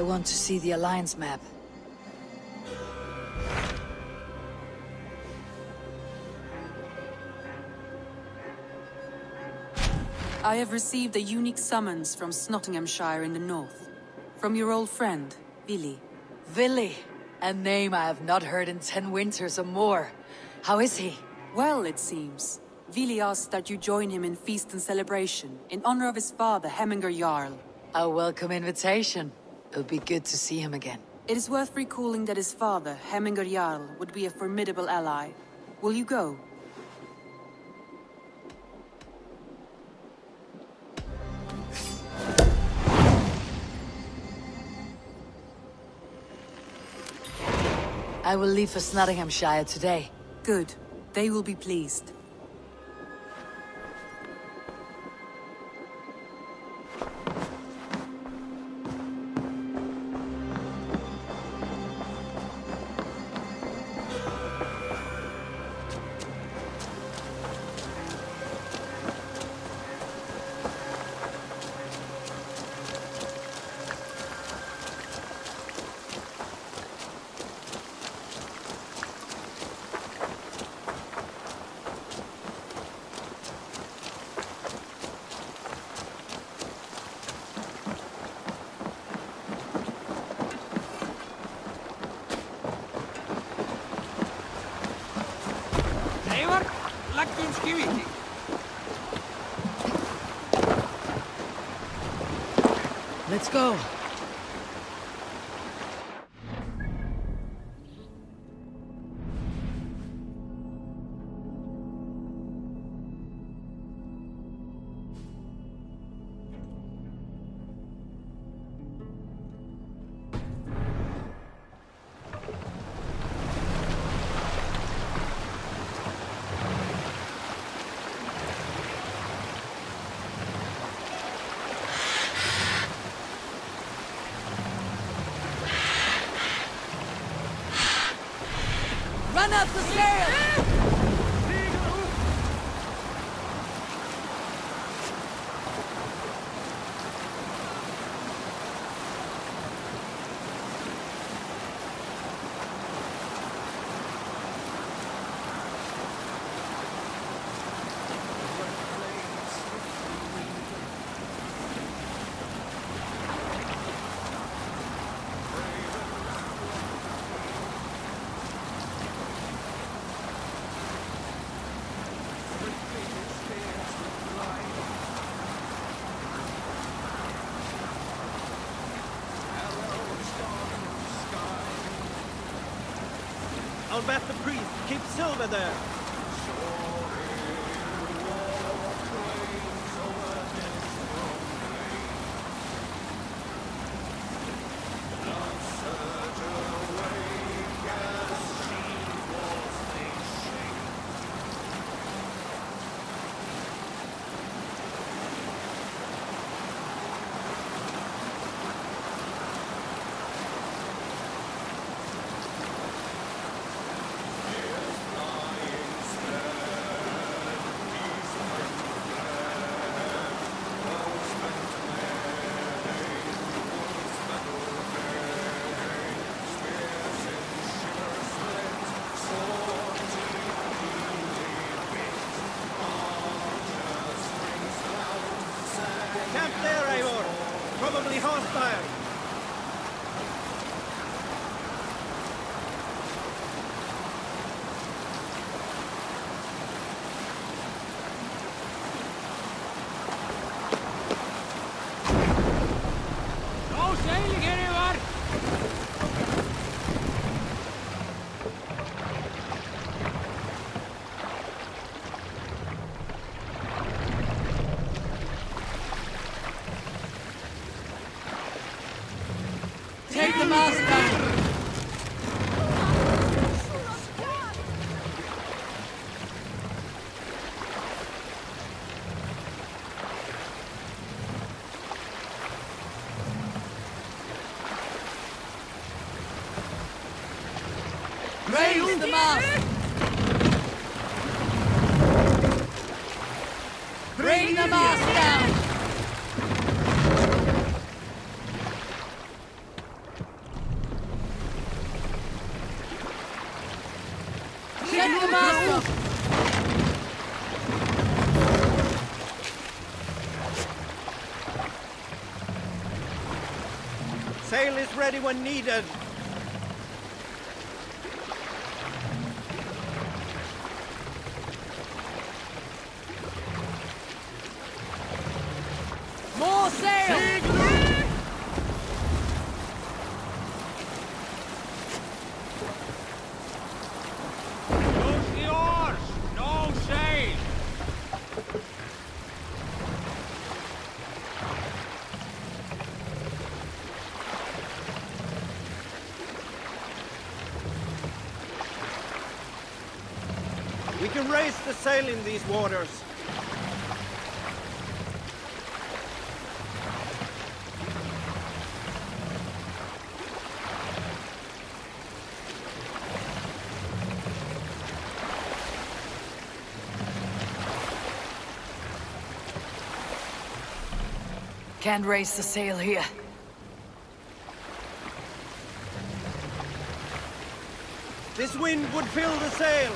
I want to see the Alliance map. I have received a unique summons from Nottinghamshire in the north. From your old friend, Vili. Vili? A name I have not heard in 10 winters or more. How is he? Well, it seems. Vili asked that you join him in feast and celebration, in honor of his father, Hemminger Jarl. A welcome invitation. It would be good to see him again. It is worth recalling that his father, Hemminger Jarl, would be a formidable ally. Will you go? I will leave for Nottinghamshire today. Good. They will be pleased. Let's go. Run up the stairs! I'll bet the priest keeps silver there. Camp there, Eivor. Probably hostile. No sailing anywhere! Take the mast down! Raise the mast! Bring the mast down! Sail is ready when needed. More sail! Use the oars! No sail! We can raise the sail in these waters. Can't raise the sail here. This wind would fill the sail.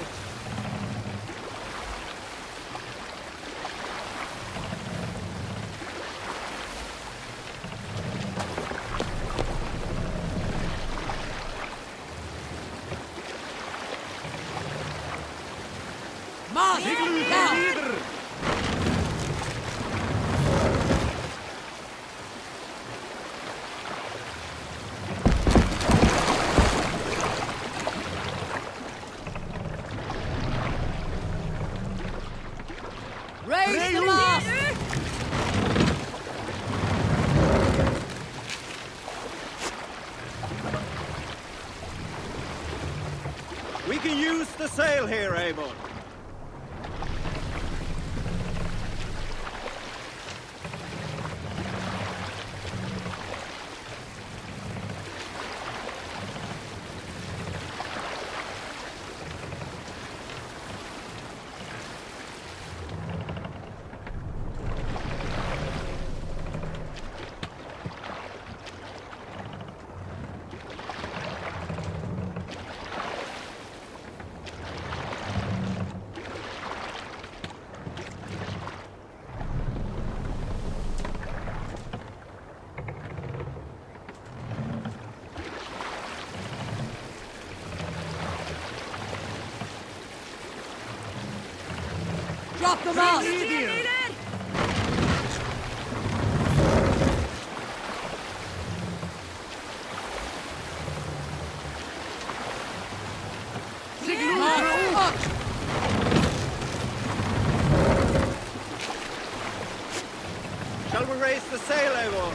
Raise the mast! We can use the sail here, Eivor. Drop the mast! Shall we raise the sail, Eivor?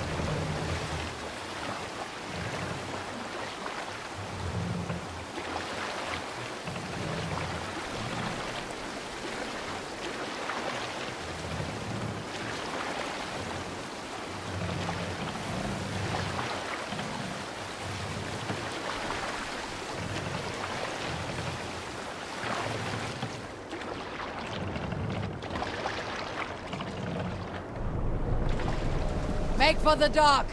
Make for the dock!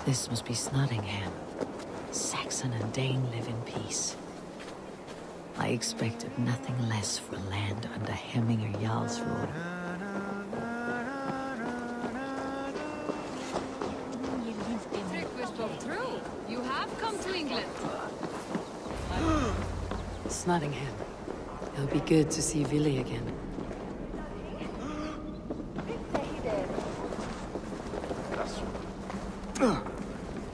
This must be Snottingham. Saxon and Dane live in peace. I expected nothing less for land under Hemminger Jarl's rule. You have come to England. Snottingham. It'll be good to see Willy again.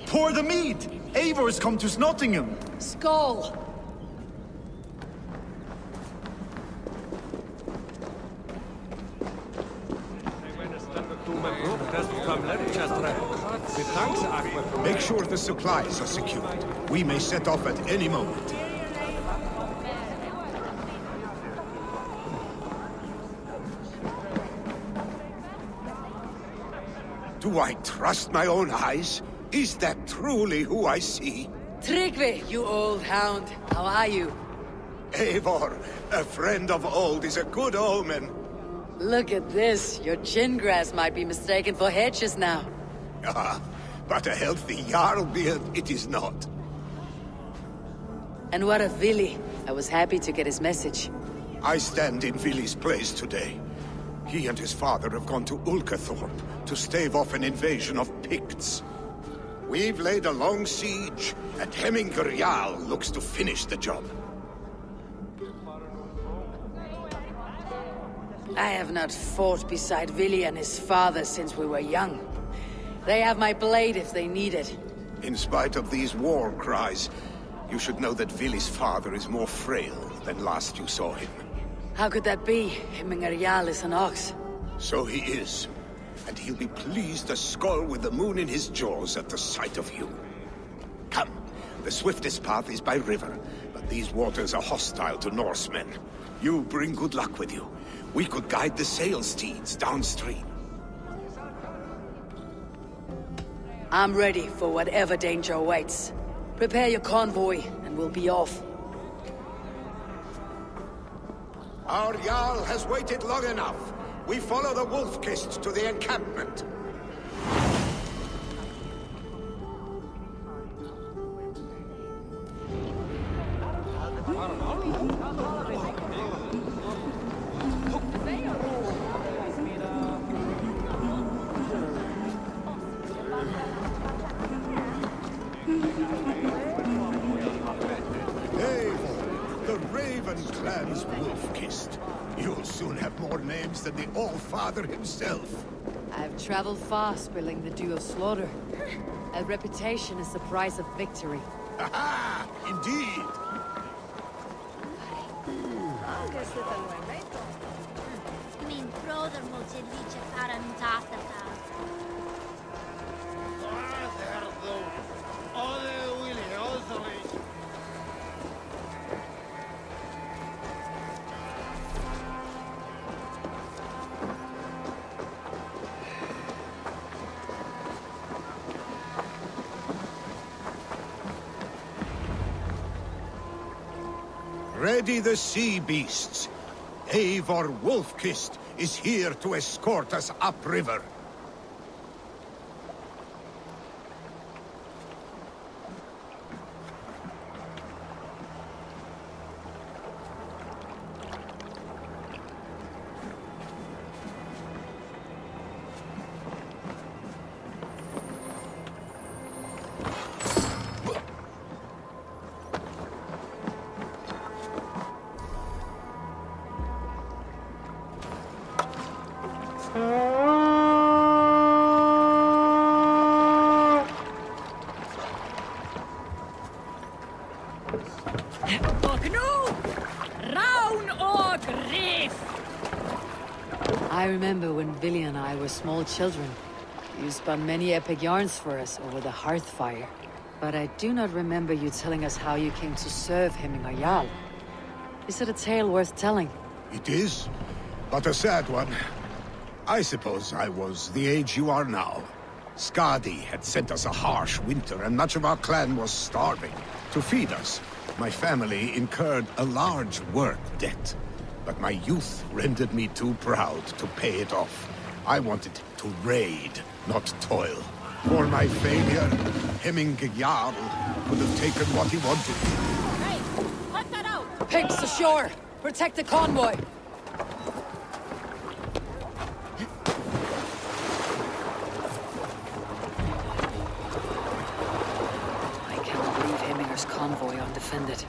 Pour the mead! Eivor's come to Snottingham! Skull! Make sure the supplies are secured. We may set off at any moment. Do I trust my own eyes? Is that truly who I see? Tryggvi, you old hound. How are you? Eivor, a friend of old is a good omen. Look at this. Your chin grass might be mistaken for hedges now. Ah, but a healthy Jarl beard it is not. And what of Vili? I was happy to get his message. I stand in Vili's place today. He and his father have gone to Ulcathorpe to stave off an invasion of Picts. We've laid a long siege, and Hemminger Jarl looks to finish the job. I have not fought beside Vili and his father since we were young. They have my blade if they need it. In spite of these war cries, you should know that Vili's father is more frail than last you saw him. How could that be? Hemminger Jarl is an ox. So he is. And he'll be pleased as skull with the moon in his jaws at the sight of you. Come, the swiftest path is by river, but these waters are hostile to Norsemen. You bring good luck with you. We could guide the sail steeds downstream. I'm ready for whatever danger awaits. Prepare your convoy, and we'll be off. Our Jarl has waited long enough. We follow the Wolf-Kist to the encampment. The Raven Clan's Wolf-Kist. You'll soon have more names than the All-Father himself. I've traveled far, spilling the dew of slaughter. A reputation is the price of victory. Ha-ha! Indeed! Min brother motiv liče parantafta. Ready the sea beasts. Eivor Wolf-Kist is here to escort us upriver. I remember when Vili and I were small children. You spun many epic yarns for us over the hearth fire. But I do not remember you telling us how you came to serve Hemminger Jarl. Is it a tale worth telling? It is, but a sad one. I suppose I was the age you are now. Skadi had sent us a harsh winter, and much of our clan was starving. To feed us, my family incurred a large work debt. But my youth rendered me too proud to pay it off. I wanted to raid, not toil. For my failure, Hemminger Jarl could have taken what he wanted. Hey, cut that out! Pigs ashore! Protect the convoy! I cannot leave Hemminger's convoy undefended.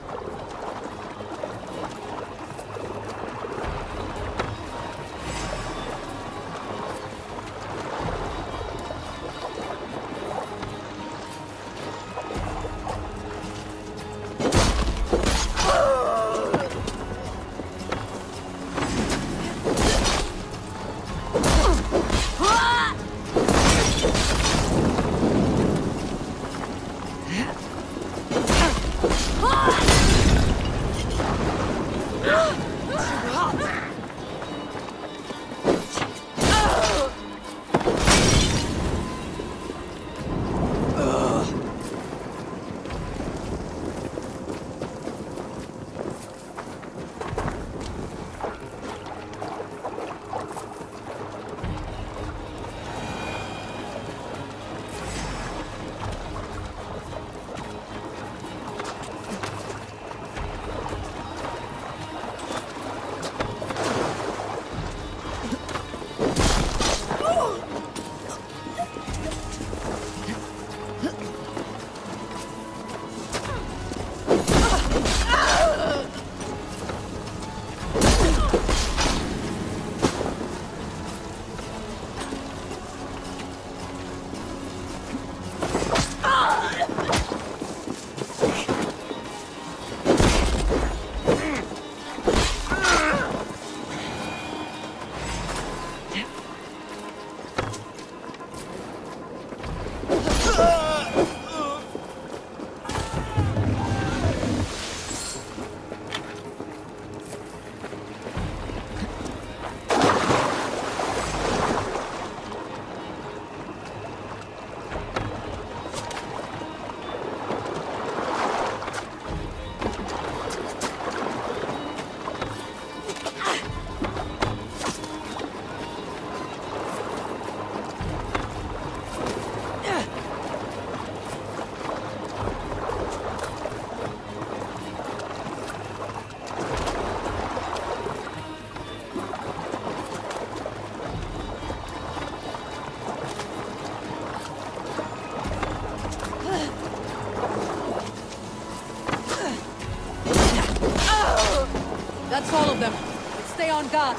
guard.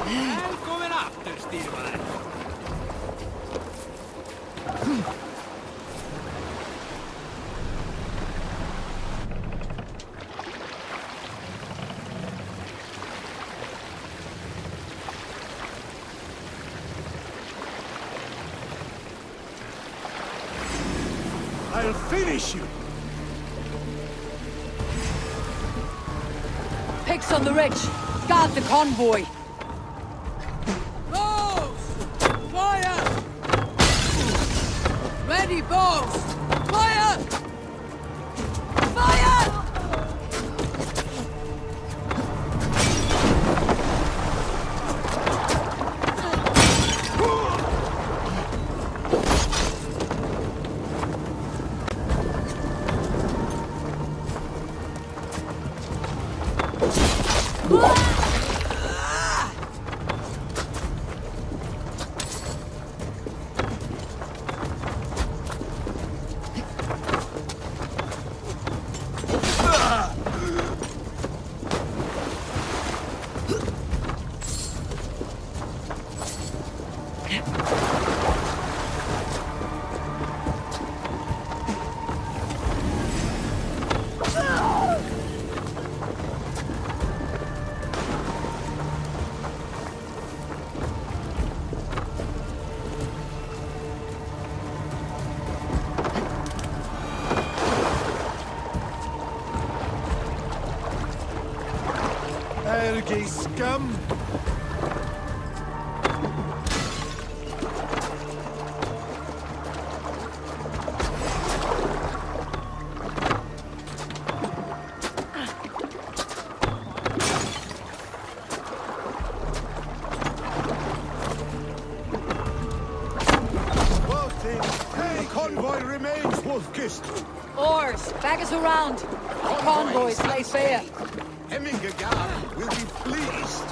Velkomin aftur, stýrimaður. I'll finish you! Picks on the ridge. Guard the convoy. Bows! Fire! Ready, bows! Fire! Fire! Erge scum! The convoy remains, Wolfkist. Oars, back us around. The convoys lay fair. Hemmingegar will be pleased.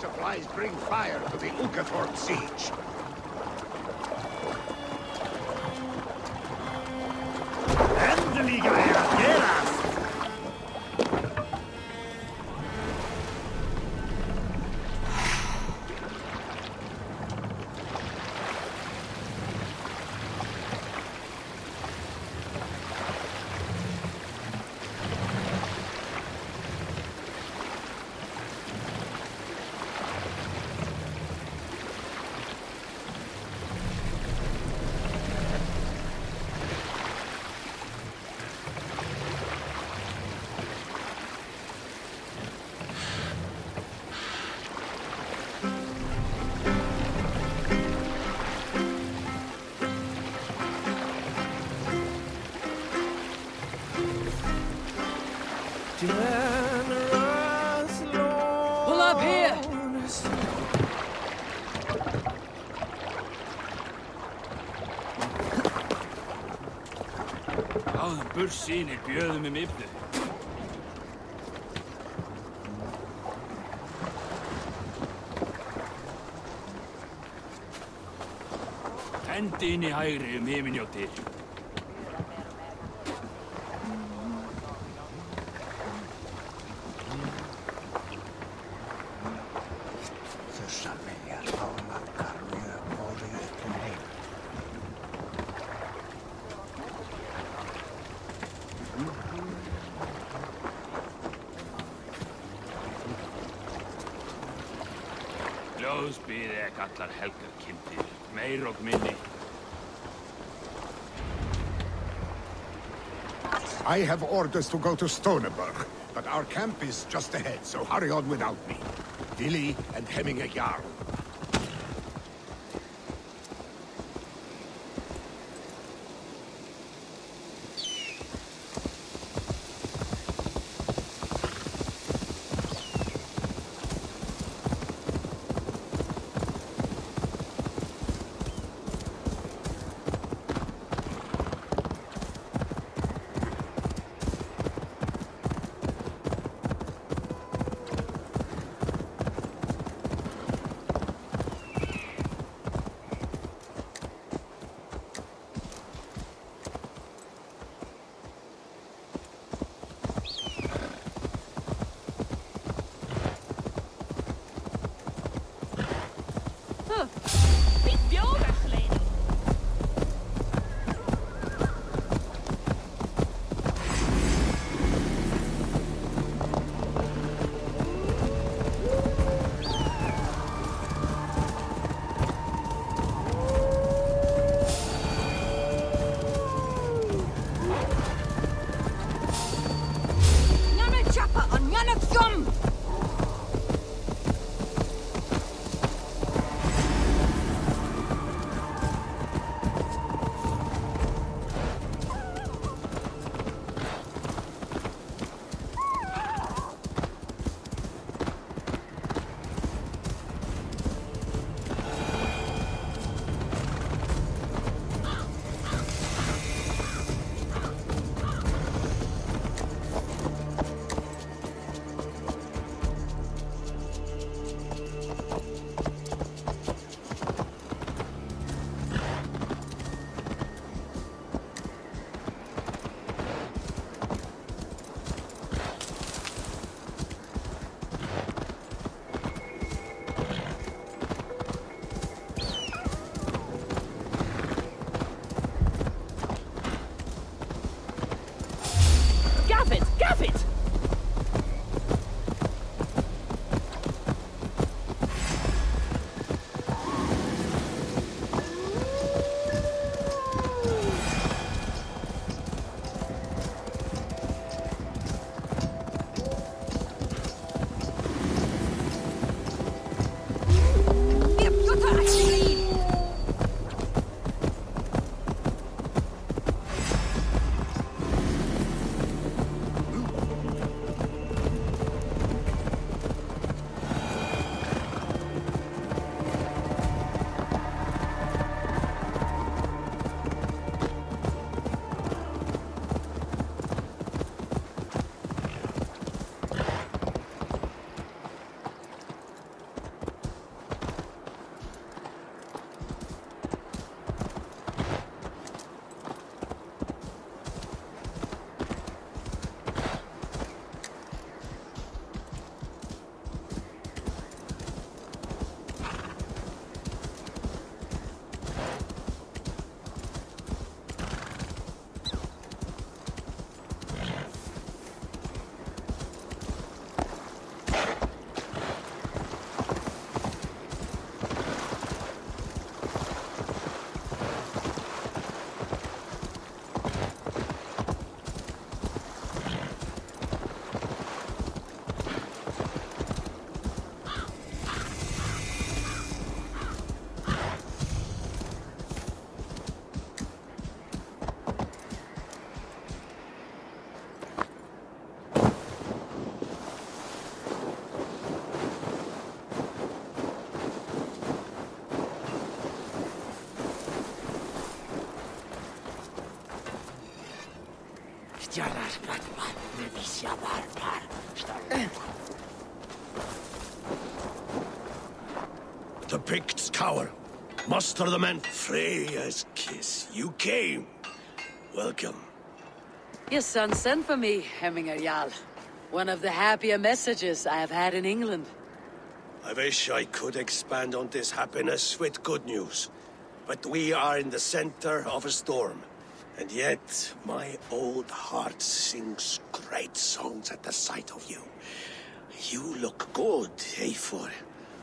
Supplies bring fire to the Ukathorpe siege. Endelig reageras! Pull up here! Áður bursýnir bjöðum miflu. Hendi inn í hægri himinjóti. Ljóðsbýði allar helgar kindir, meir og minni. I have orders to go to Stoneberg, but our camp is just ahead, so hurry on without me. Vili and Hemming a Jarl. The Picts cower. Muster the men. Freya's kiss. You came. Welcome. Your son sent for me, Hemminger Jarl. One of the happier messages I have had in England. I wish I could expand on this happiness with good news. But we are in the center of a storm. And yet, my old heart sings great songs at the sight of you. You look good, Eivor.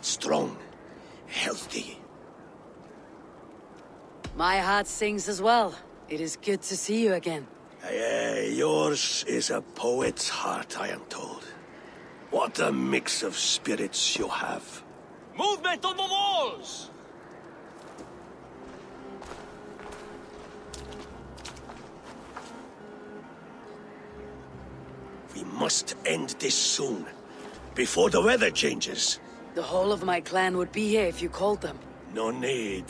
Strong, healthy. My heart sings as well. It is good to see you again. Yours is a poet's heart, I am told. What a mix of spirits you have. Movement on the walls! We must end this soon, before the weather changes. The whole of my clan would be here if you called them. No need.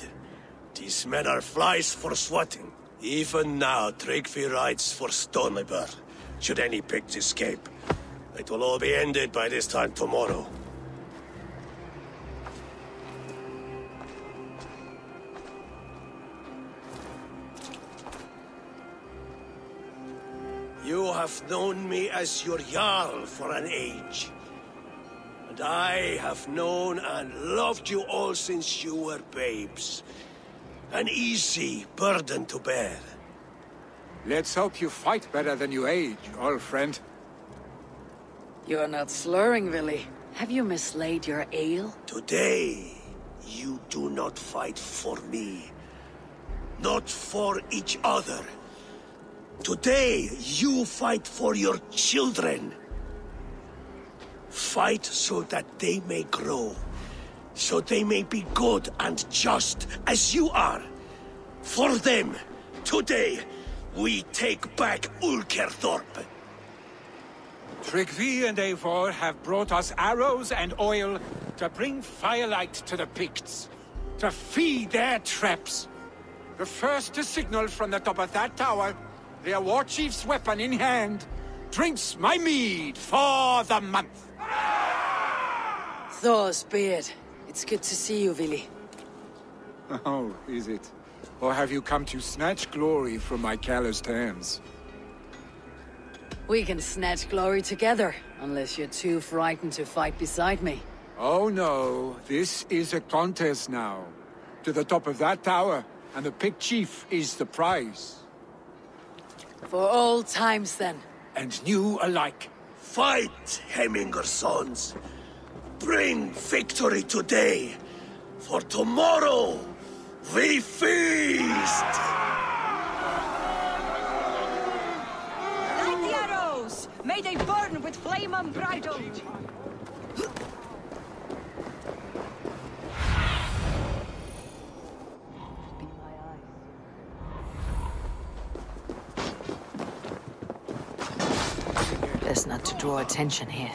These men are flies for swatting. Even now, Tryggvi rides for Stonebur, should any Picts escape. It will all be ended by this time tomorrow. You have known me as your Jarl for an age. And I have known and loved you all since you were babes. An easy burden to bear. Let's hope you fight better than you age, old friend. You're not slurring, Willy. Have you mislaid your ale? Today, you do not fight for me. Not for each other. Today, you fight for your children. Fight so that they may grow. So they may be good and just as you are. For them, today, we take back Ulkerthorpe. Tryggvi and Eivor have brought us arrows and oil to bring firelight to the Picts, to feed their traps. The first to signal from the top of that tower, their war chief's weapon in hand, drinks my mead for the month. Thor's beard. It's good to see you, Willy. Oh, is it? Or have you come to snatch glory from my calloused hands? We can snatch glory together, unless you're too frightened to fight beside me. Oh no, this is a contest now. To the top of that tower, and the Pict chief is the prize. For old times, then. And new alike. Fight, Hemminger sons. Bring victory today. For tomorrow, we feast! Light the arrows! May they burn with flame unbridled! Best not to draw attention here.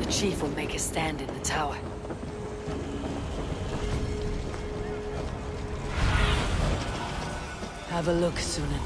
Chief will make a stand in the tower. Have a look, Sunan.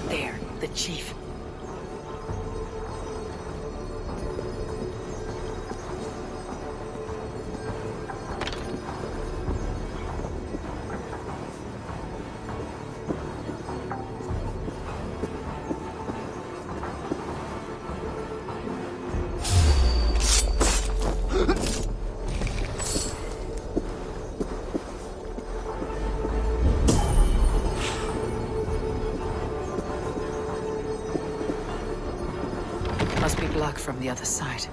There, the chief. Must be blocked from the other side.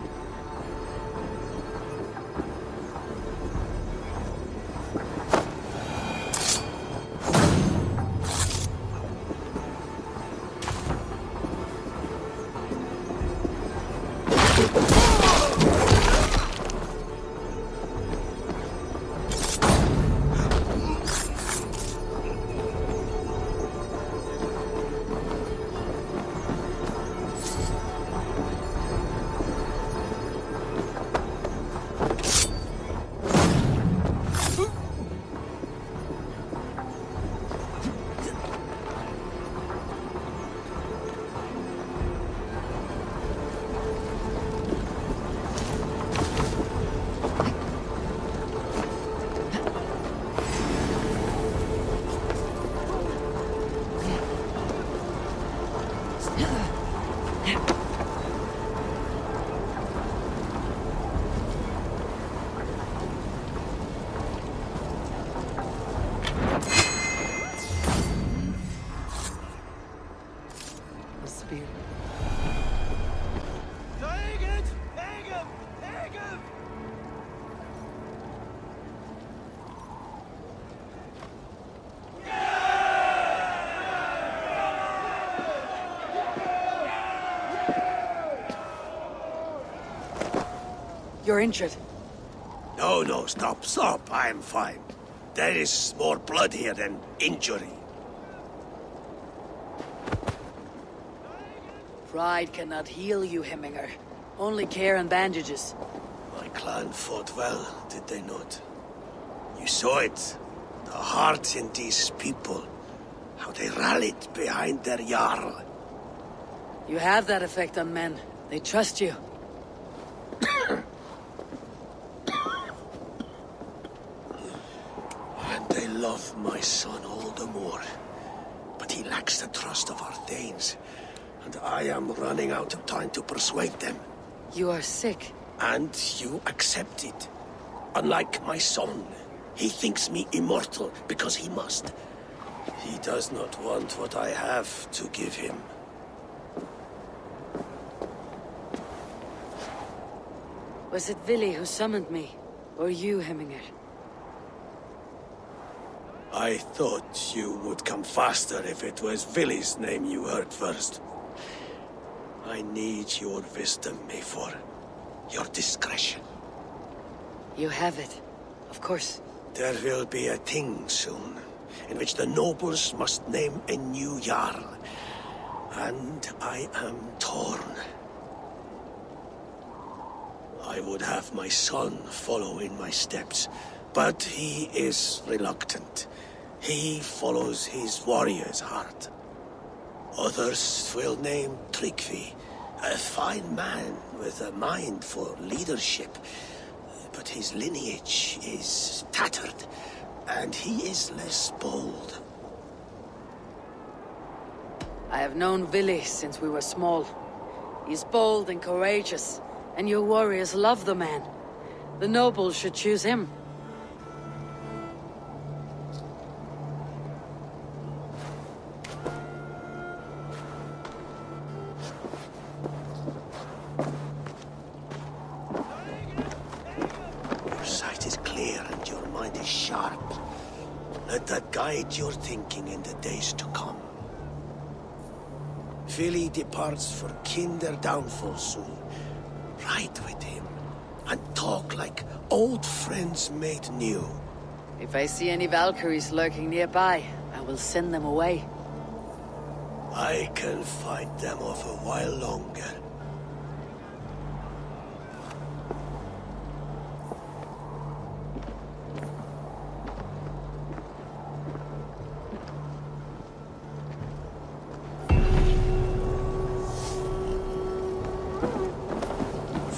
You're injured. No, stop. I'm fine. There is more blood here than injury. Pride cannot heal you, Hemminger. Only care and bandages. My clan fought well, did they not? You saw it. The heart in these people. How they rallied behind their Jarl. You have that effect on men. They trust you. And they love my son all the more. But he lacks the trust of our Thanes. And I am running out of time to persuade them. You are sick. And you accept it. Unlike my son, he thinks me immortal because he must. He does not want what I have to give him. Was it Vili who summoned me? Or you, Hemminger? I thought you would come faster if it was Vili's name you heard first. I need your wisdom, Mayfor. Your discretion. You have it. Of course. There will be a thing soon, in which the nobles must name a new Jarl. And I am torn. I would have my son follow in my steps, but he is reluctant. He follows his warrior's heart. Others will name Tryggvi, a fine man with a mind for leadership. But his lineage is tattered, and he is less bold. I have known Vili since we were small. He's bold and courageous, and your warriors love the man. The nobles should choose him. Your sight is clear and your mind is sharp. Let that guide your thinking in the days to come. Vili departs for Kinder downfall soon. Ride with him, and talk like old friends made new. If I see any Valkyries lurking nearby, I will send them away. I can fight them off a while longer.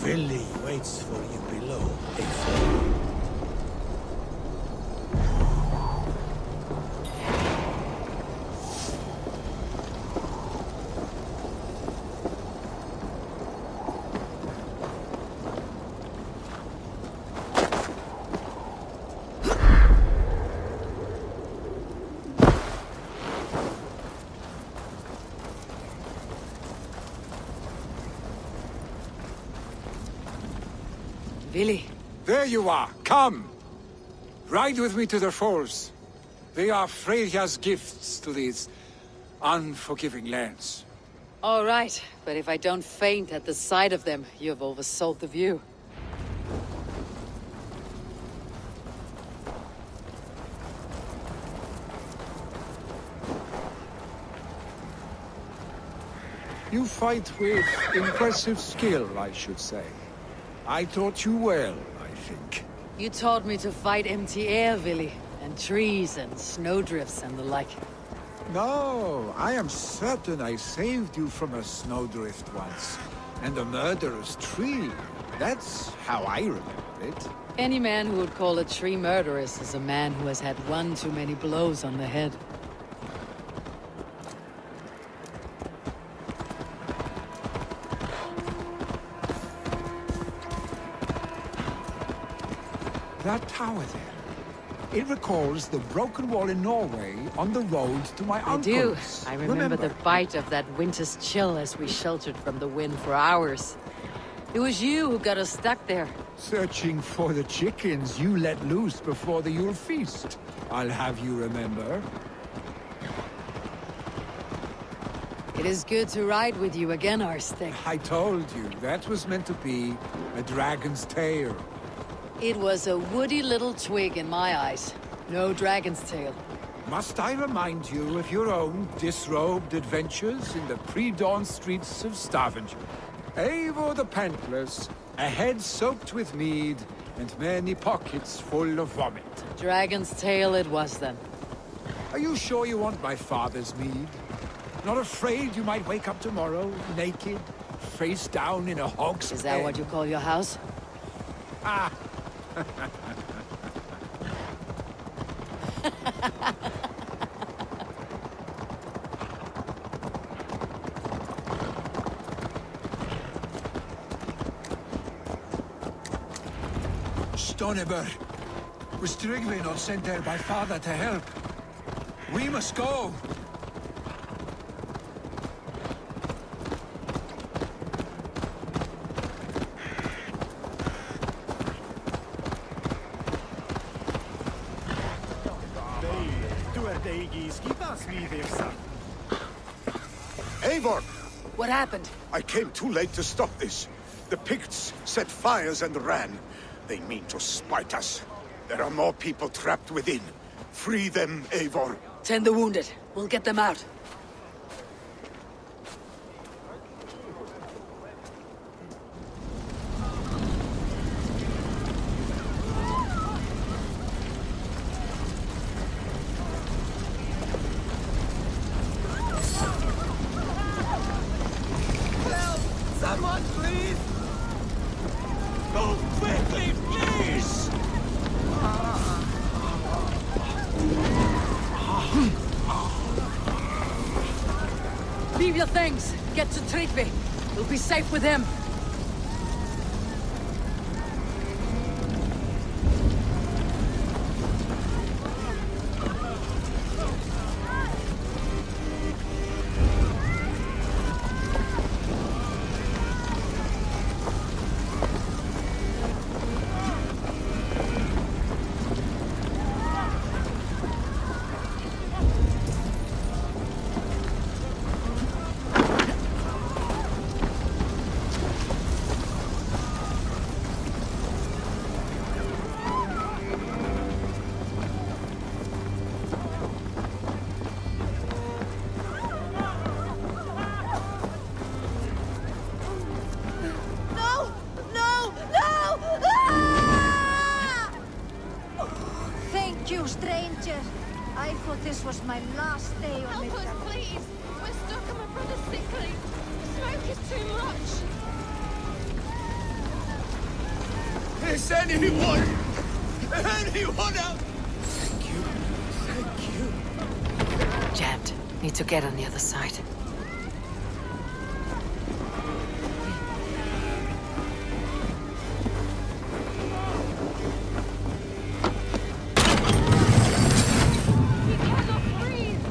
Vili waits for you below, Eivor. Vili. There you are! Come! Ride with me to the falls. They are Freya's gifts to these unforgiving lands. All right, but if I don't faint at the sight of them, you've oversold the view. You fight with impressive skill, I should say. I taught you well, I think. You taught me to fight empty air, Vili, and trees and snowdrifts and the like. No, I am certain I saved you from a snowdrift once. And a murderous tree. That's how I remember it. Any man who would call a tree murderous is a man who has had one too many blows on the head. That tower there. It recalls the broken wall in Norway on the road to my uncle's. I remember the bite of that winter's chill as we sheltered from the wind for hours. It was you who got us stuck there. Searching for the chickens you let loose before the Yule feast. I'll have you remember. It is good to ride with you again, Arstig. I told you, that was meant to be a dragon's tail. It was a woody little twig in my eyes. No dragon's tail. Must I remind you of your own disrobed adventures in the pre-dawn streets of Stavanger? Eivor the Pantless, a head soaked with mead, and many pockets full of vomit. Dragon's tail it was then. Are you sure you want my father's mead? Not afraid you might wake up tomorrow, naked, face down in a hog's Is that what you call your house? Ah! Stoneber was Tryggvi not sent there by father to help? We must go! Eivor! What happened? I came too late to stop this. The Picts set fires and ran. They mean to spite us. There are more people trapped within. Free them, Eivor. Tend the wounded. We'll get them out. Someone, please! Go quickly, please! Leave your things. Get to Tryggvi. We'll be safe with him. was my last day on Help us, please! We're stuck and my brother's sickly. The smoke is too much. Is anyone out? Thank you. Thank you. Jammed. Need to get on the other side. We cannot breathe.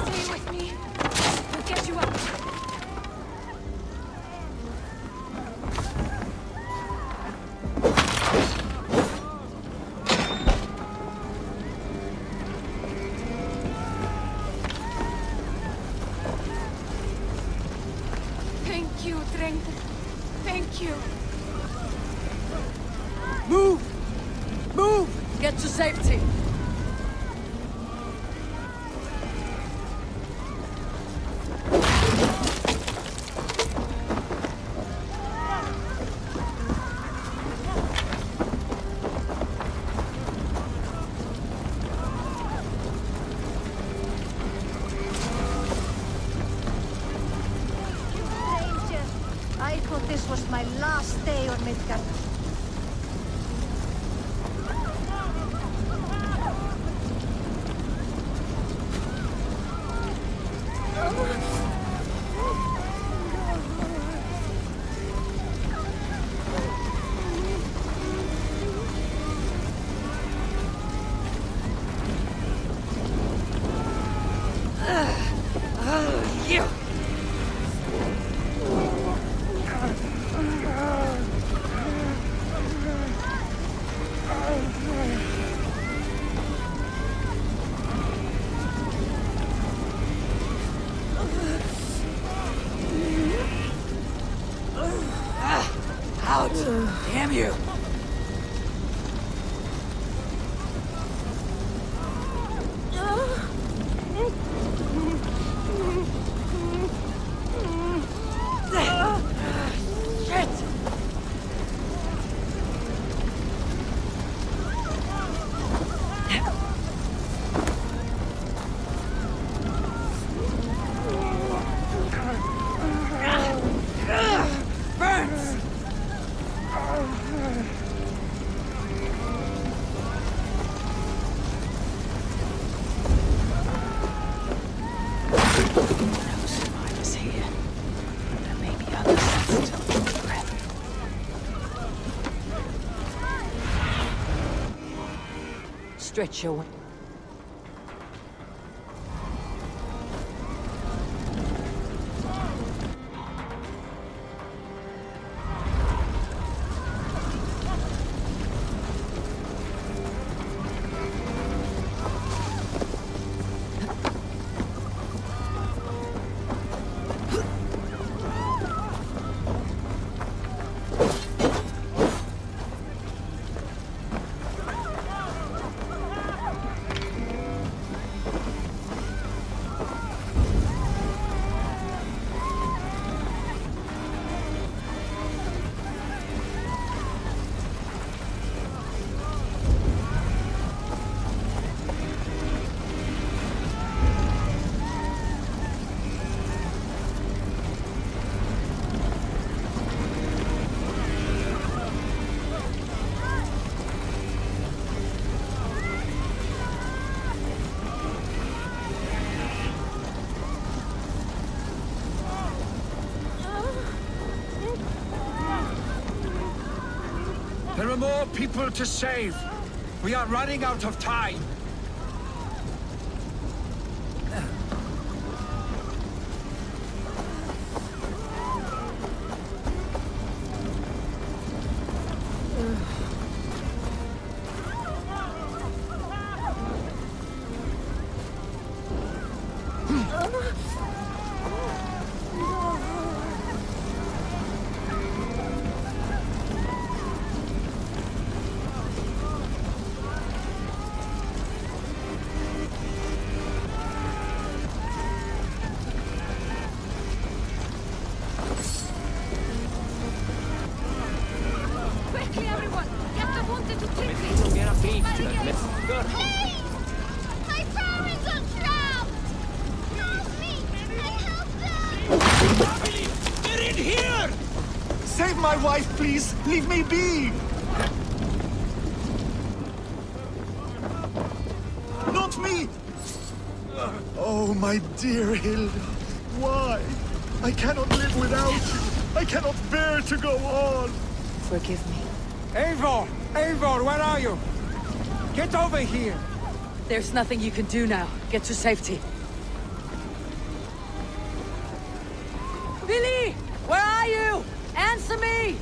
Stay with me. We'll get you out. Thank you, Trent. Thank you. Move! Move! Get to safety! Stranger, I thought this was my last day on Midgard. Out! Damn you! Shit! Burns! No survivors here. There may be others that still need breath. Stretch your wing. There are more people to save. We are running out of time. Get the wounded to quickly! Hey! My parents are trapped! Help me! Help them! Get in here! Save my wife, please! Leave me be! Not me! Oh, my dear Hilda. Why? I cannot live without you. I cannot bear to go on. Forgive me. Eivor! Eivor, where are you? Get over here! There's nothing you can do now. Get to safety. Billy! Where are you? Answer me!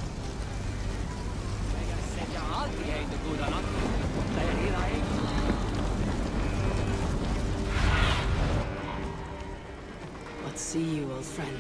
Let's see you, old friend.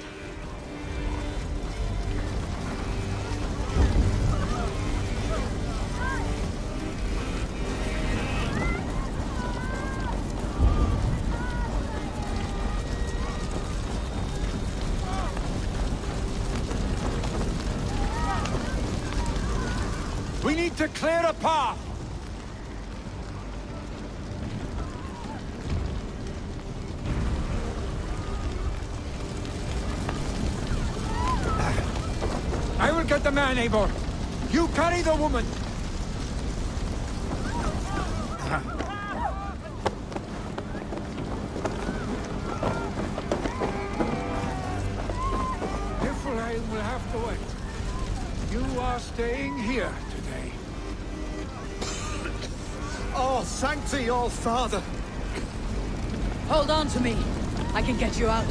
We need to clear a path! I will get the man, Eivor. You carry the woman. Niflheim will have to wait. You are staying here today. Oh, thank thee, all father. Hold on to me. I can get you out.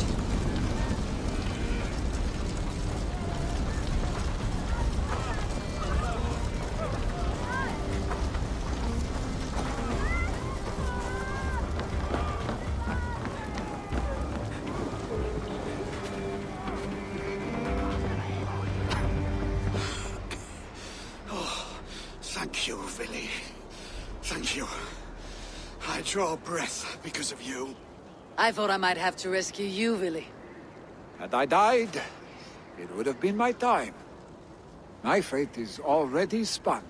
Thank you, Vinny. Thank you. I draw breath because of you. I thought I might have to rescue you, Willy. Had I died, it would have been my time. My fate is already spun.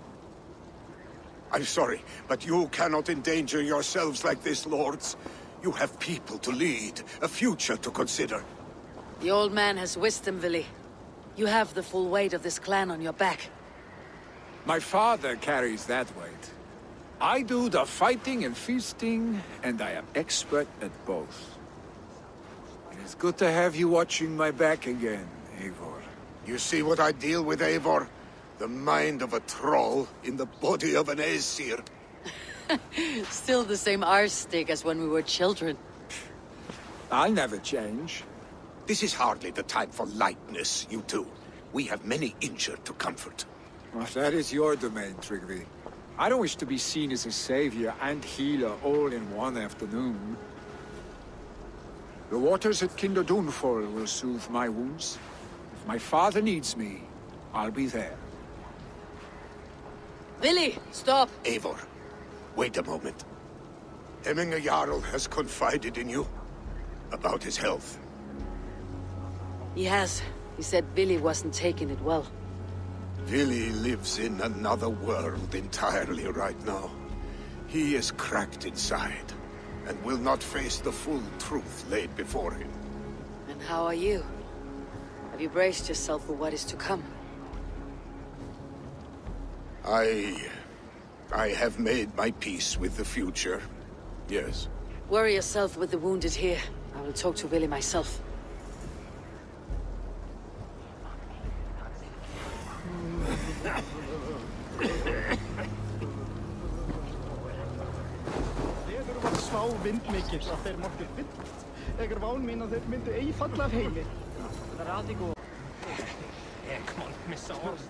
I'm sorry, but you cannot endanger yourselves like this, lords. You have people to lead, a future to consider. The old man has wisdom, Willy. You have the full weight of this clan on your back. My father carries that weight. I do the fighting and feasting, and I am expert at both. It is good to have you watching my back again, Eivor. You see what I deal with, Eivor? The mind of a troll in the body of an Aesir. Still the same arse stick as when we were children. I'll never change. This is hardly the time for lightness, you two. We have many injured to comfort. Well, that is your domain, Tryggvi. I don't wish to be seen as a savior and healer all in one afternoon. The waters at Kinderdunfol will soothe my wounds. If my father needs me, I'll be there. Willy, stop! Eivor, wait a moment. Hemminger Jarl has confided in you about his health. He has. He said Willy wasn't taking it well. Willy lives in another world entirely right now. He is cracked inside, and will not face the full truth laid before him. And how are you? Have you braced yourself for what is to come? I have made my peace with the future, yes. Worry yourself with the wounded here. I will talk to Willy myself. Þeir var svá vindmikill að þeir máttu vilt. Egar ván mín að þeir myndu eigi falla af heimi. Það er aldrei góð. Kom on, missa orð.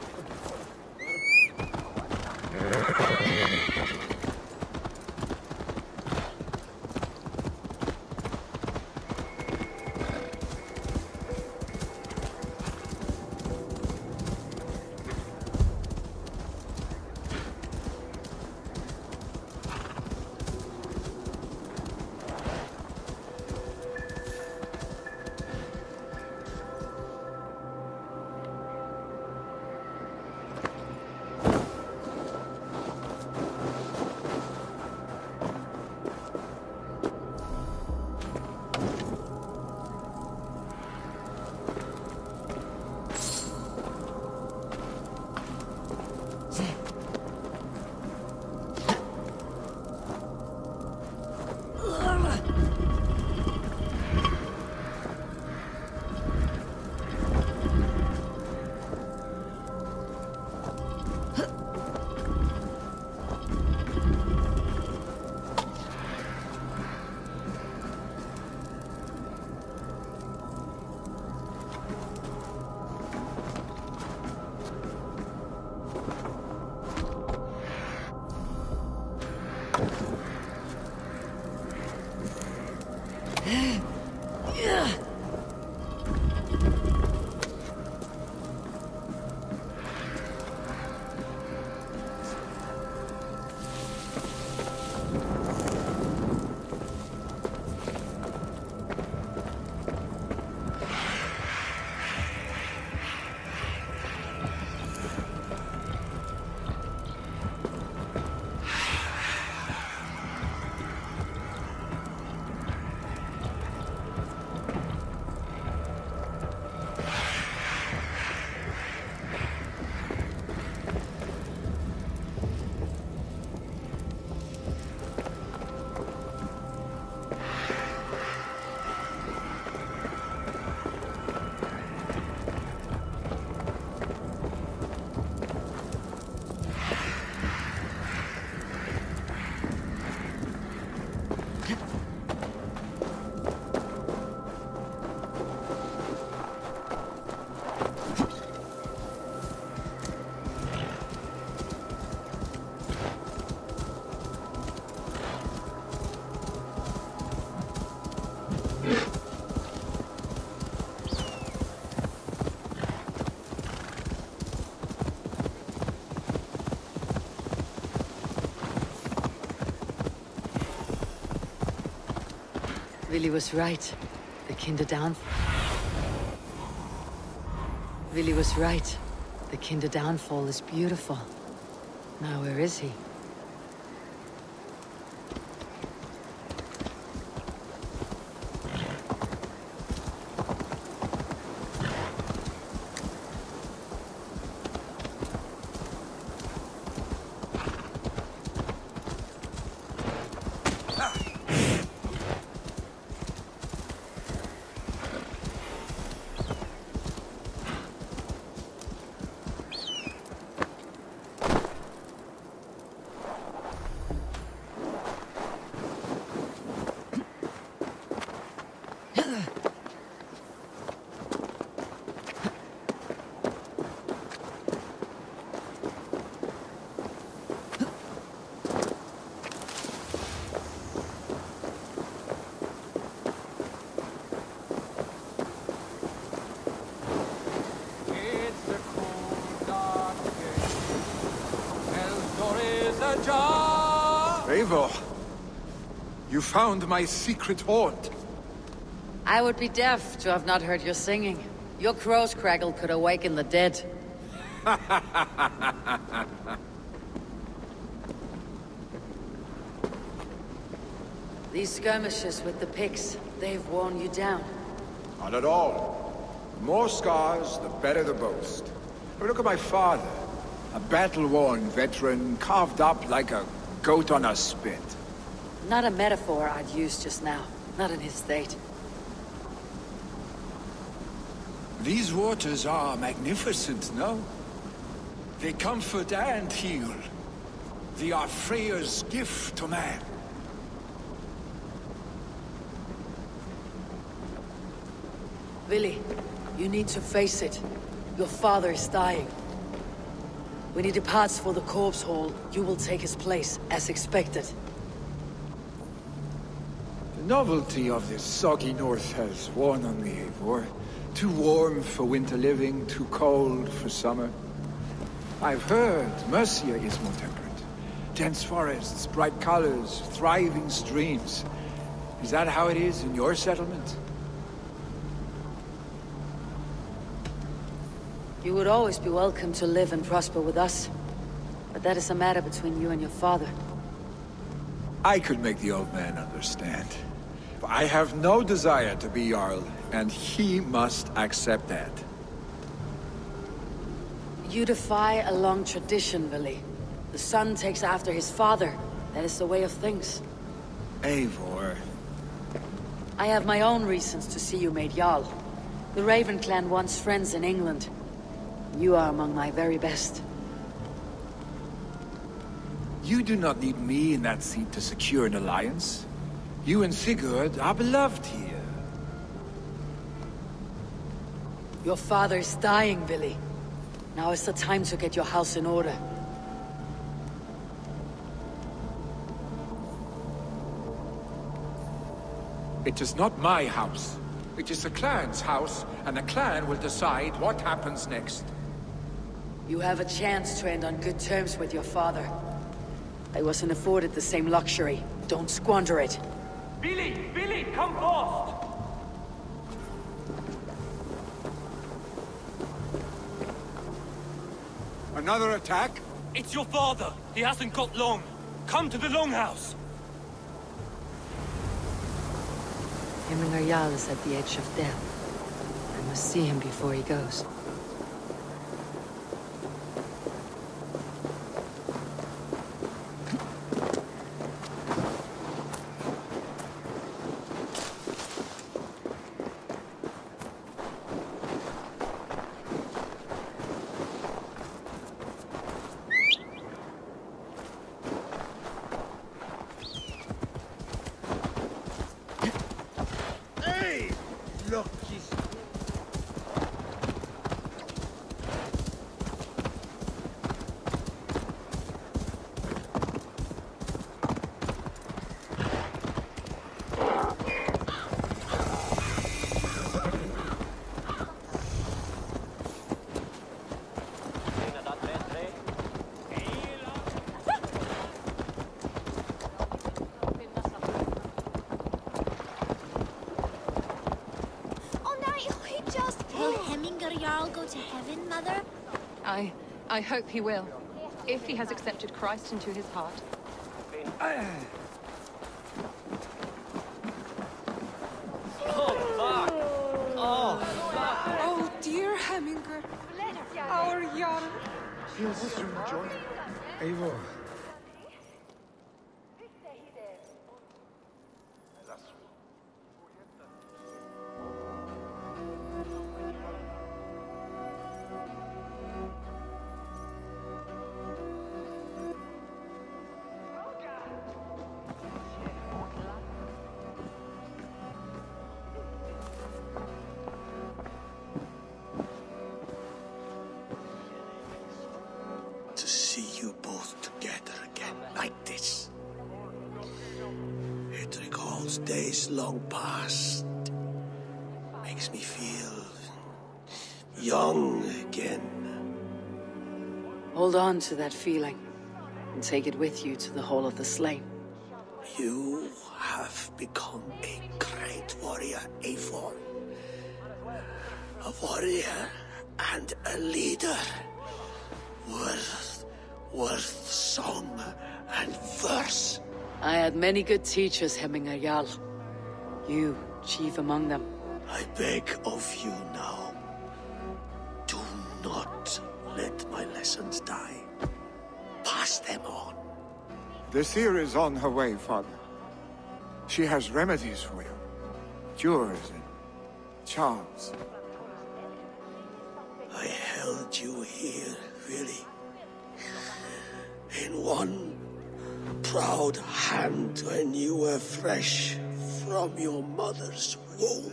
Willy was right. The Kinder Willy was right. The Kinder downfall is beautiful. Now where is he? Eivor, you found my secret haunt. I would be deaf to have not heard your singing. Your crow's craggle could awaken the dead. These skirmishes with the Picts, they've worn you down. Not at all. The more scars, the better the boast. But look at my father. A battle-worn veteran, carved up like a goat on a spit. Not a metaphor I'd use just now. Not in his state. These waters are magnificent, no? They comfort and heal. They are Freya's gift to man. Willy, you need to face it. Your father is dying. When he departs for the corpse hall, you will take his place, as expected. The novelty of this soggy north has worn on me, Eivor. Too warm for winter living, too cold for summer. I've heard Mercia is more temperate. Dense forests, bright colors, thriving streams. Is that how it is in your settlement? You would always be welcome to live and prosper with us. But that is a matter between you and your father. I could make the old man understand. I have no desire to be Jarl, and he must accept that. You defy a long tradition, Willy. The son takes after his father. That is the way of things. Eivor. I have my own reasons to see you made Jarl. The Raven clan wants friends in England. You are among my very best. You do not need me in that seat to secure an alliance. You and Sigurd are beloved here. Your father is dying, Willy. Now is the time to get your house in order. It is not my house. It is the clan's house, and the clan will decide what happens next. You have a chance to end on good terms with your father. I wasn't afforded the same luxury. Don't squander it. Billy! Billy, come fast! Another attack? It's your father. He hasn't got long. Come to the Longhouse. Hemminger Jarl is at the edge of death. I must see him before he goes. Jarl go to heaven, Mother? I hope he will, if he has accepted Christ into his heart. Oh, dear Hemminger. Our Jarl. He'll soon join. Eivor. To see you both together again like this. It recalls days long past. Makes me feel young again. Hold on to that feeling, and take it with you to the Hall of the Slain. You have become a great warrior, Eivor. A warrior and a leader. Worth song and verse. I had many good teachers, Hemminger Jarl. You, chief among them. I beg of you now, do not let my lessons die. Pass them on. The seer is on her way, Father. She has remedies for you. Cures and charms. I held you here, really. In one proud hand when you were fresh from your mother's womb.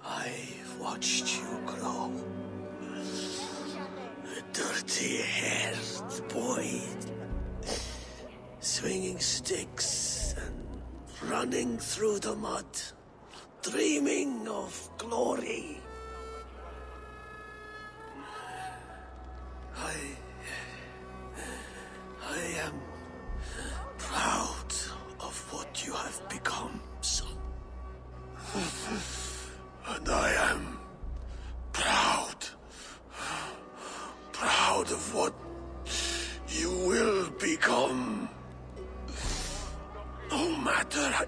I watched you grow. A dirty-haired boy, swinging sticks and running through the mud, dreaming of glory. I am proud of what you have become, son. And I am proud of what you will become. No matter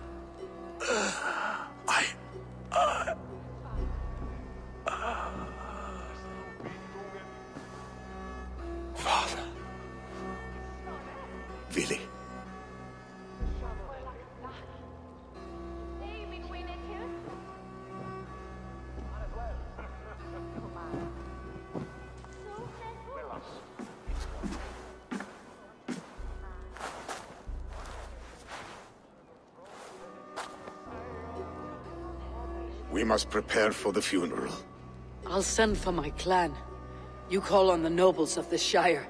Father. Really? We must prepare for the funeral. I'll send for my clan. You call on the nobles of the Shire.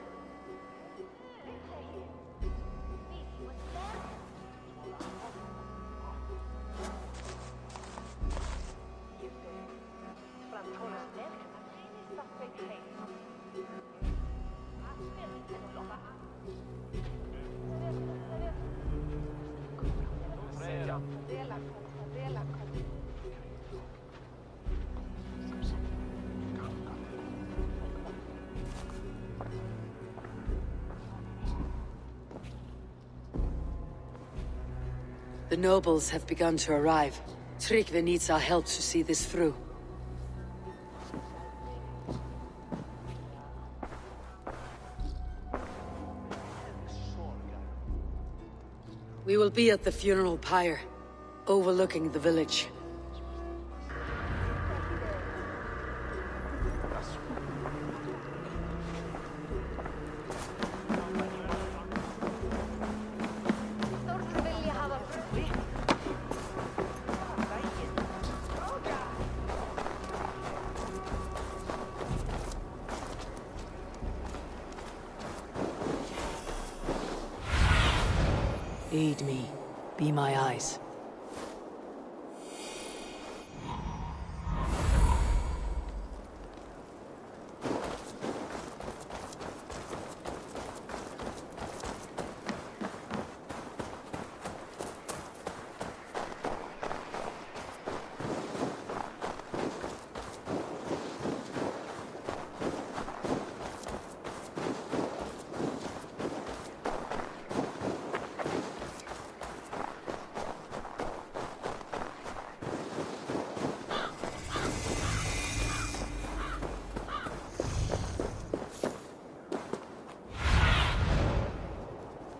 The nobles have begun to arrive. Tryggvi needs our help to see this through. We will be at the funeral pyre, overlooking the village. Aid me. Be my eyes.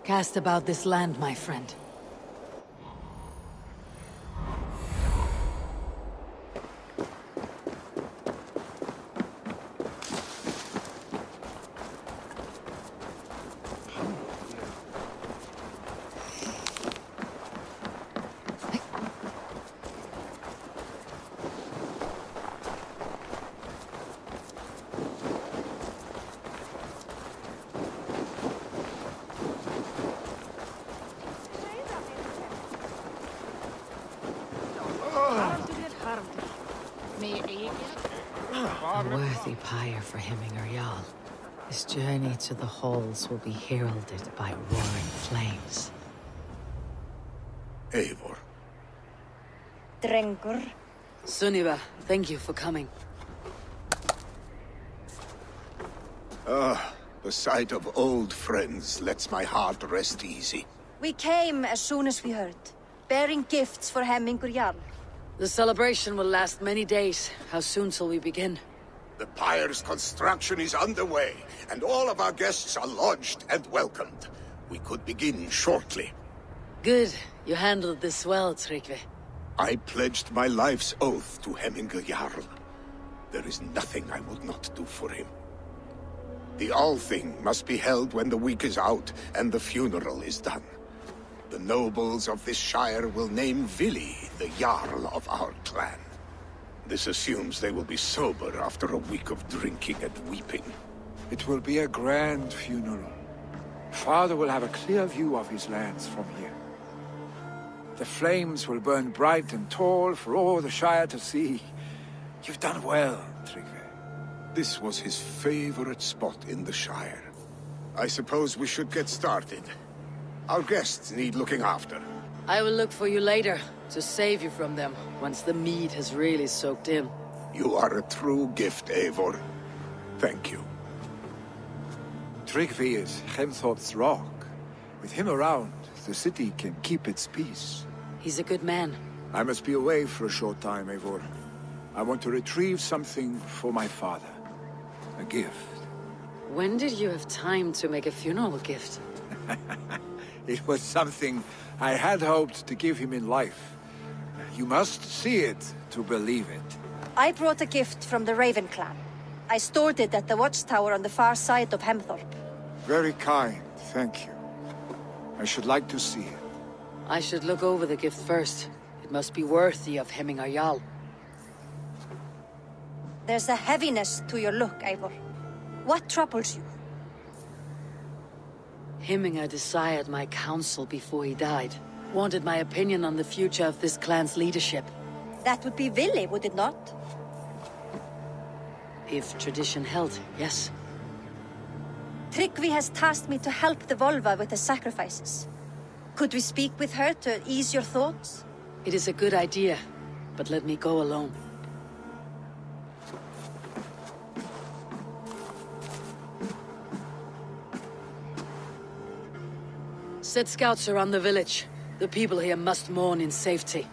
Cast about this land, my friend. A worthy pyre for Hemingr Jarl. His journey to the halls will be heralded by roaring flames. Eivor. Drengur. Sunniva, thank you for coming. The sight of old friends lets my heart rest easy. We came as soon as we heard, bearing gifts for Hemingr Jarl. The celebration will last many days. How soon shall we begin? The pyre's construction is underway, and all of our guests are lodged and welcomed. We could begin shortly. Good. You handled this well, Tryggvi. I pledged my life's oath to Hemingr Jarl. There is nothing I would not do for him. The Althing must be held when the week is out and the funeral is done. The nobles of this shire will name Vili the Jarl of our clan. This assumes they will be sober after a week of drinking and weeping. It will be a grand funeral. Father will have a clear view of his lands from here. The flames will burn bright and tall for all the Shire to see. You've done well, Tryggvi. This was his favorite spot in the Shire. I suppose we should get started. Our guests need looking after. I will look for you later, to save you from them, once the mead has really soaked in. You are a true gift, Eivor. Thank you. Tryggvi is Hemthorpe's rock. With him around, the city can keep its peace. He's a good man. I must be away for a short time, Eivor. I want to retrieve something for my father. A gift. When did you have time to make a funeral gift? It was something I had hoped to give him in life. You must see it to believe it. I brought a gift from the Raven clan. I stored it at the watchtower on the far side of Hemthorpe. Very kind, thank you. I should like to see it. I should look over the gift first. It must be worthy of Hemingr Jarl. There's a heaviness to your look, Eivor. What troubles you? Hemingr desired my counsel before he died. Wanted my opinion on the future of this clan's leadership. That would be Vili, would it not? If tradition held, yes. Tryggvi has tasked me to help the Volva with the sacrifices. Could we speak with her to ease your thoughts? It is a good idea, but let me go alone. Set scouts around the village. The people here must mourn in safety.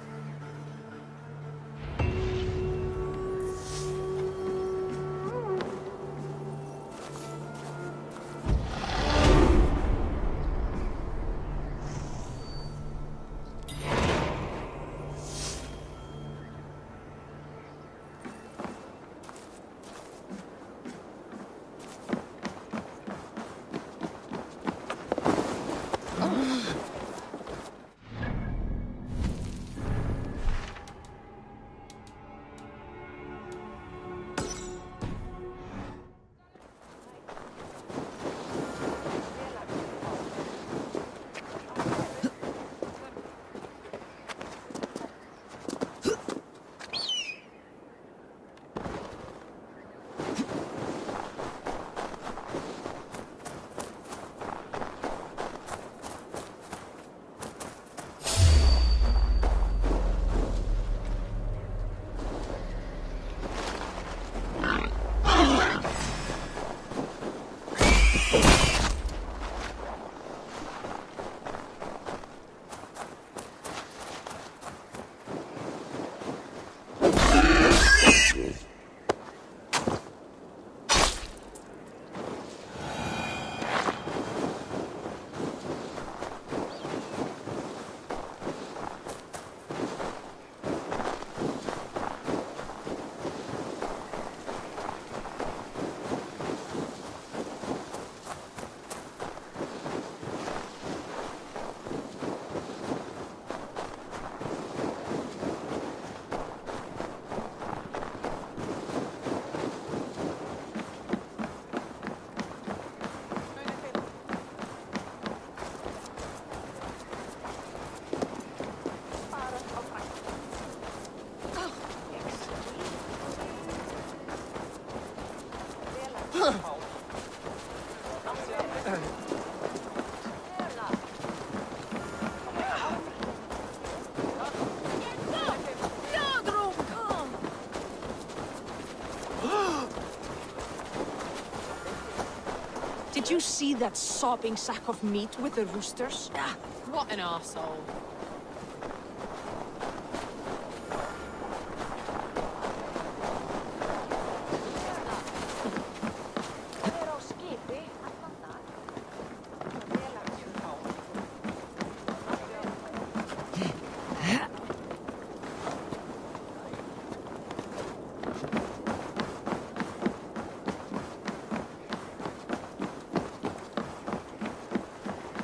you see that sopping sack of meat with the roosters? Ah, What an arsehole.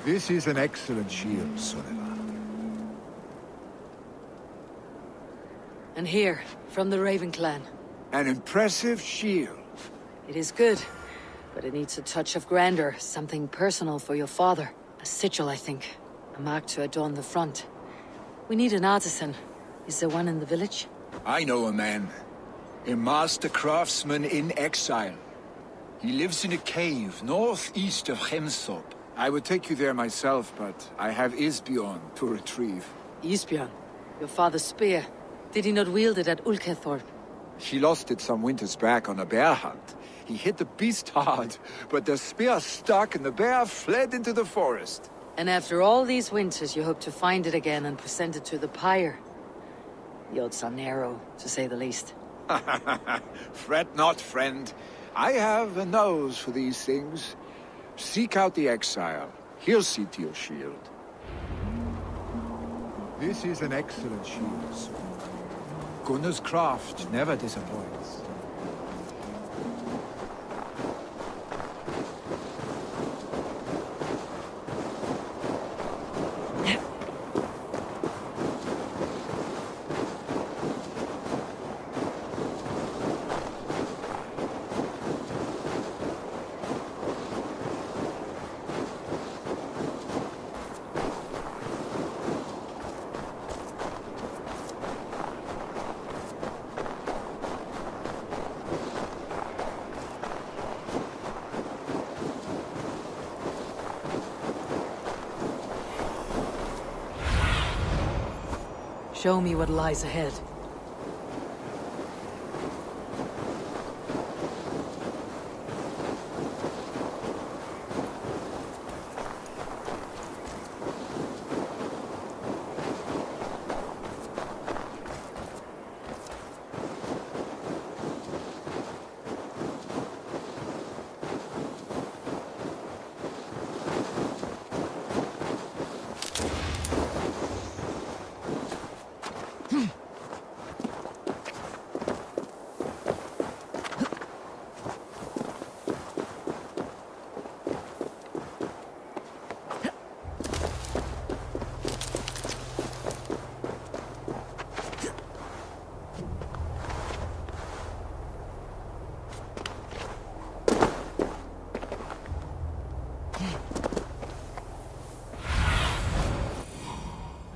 This is an excellent shield, Soneva. And here, from the Raven clan. An impressive shield. It is good, but it needs a touch of grandeur, something personal for your father. A sigil, I think. A mark to adorn the front. We need an artisan. Is there one in the village? I know a man. A master craftsman in exile. He lives in a cave northeast of Hemsop. I would take you there myself, but I have Isbjorn to retrieve. Isbjorn? Your father's spear. Did he not wield it at Ulkethorp? He lost it some winters back on a bear hunt. He hit the beast hard, but the spear stuck and the bear fled into the forest. And after all these winters, you hope to find it again and present it to the pyre. The odds are narrow, to say the least. Fret not, friend. I have a nose for these things. Seek out the exile. He'll see to your shield. This is an excellent shield, sir. Gunnar's craft never disappoints. Show me what lies ahead.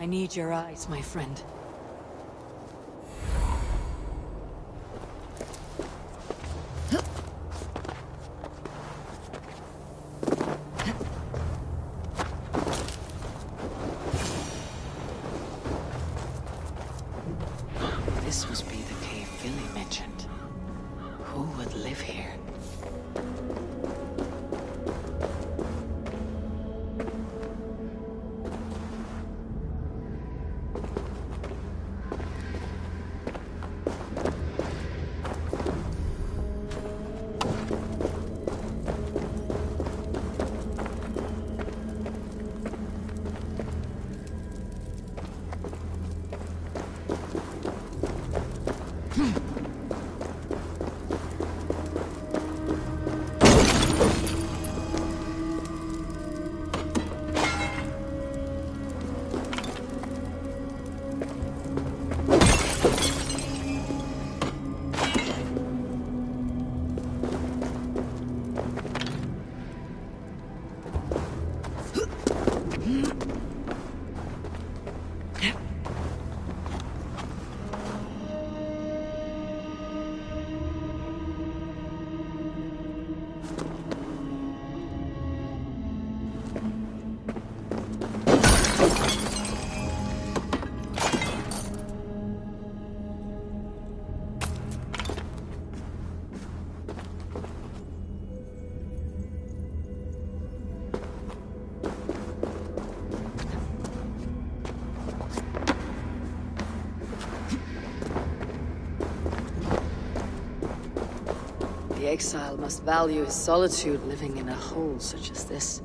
I need your eyes, my friend. This must be the cave Billy mentioned. Who would live here? The exile must value his solitude living in a hole such as this.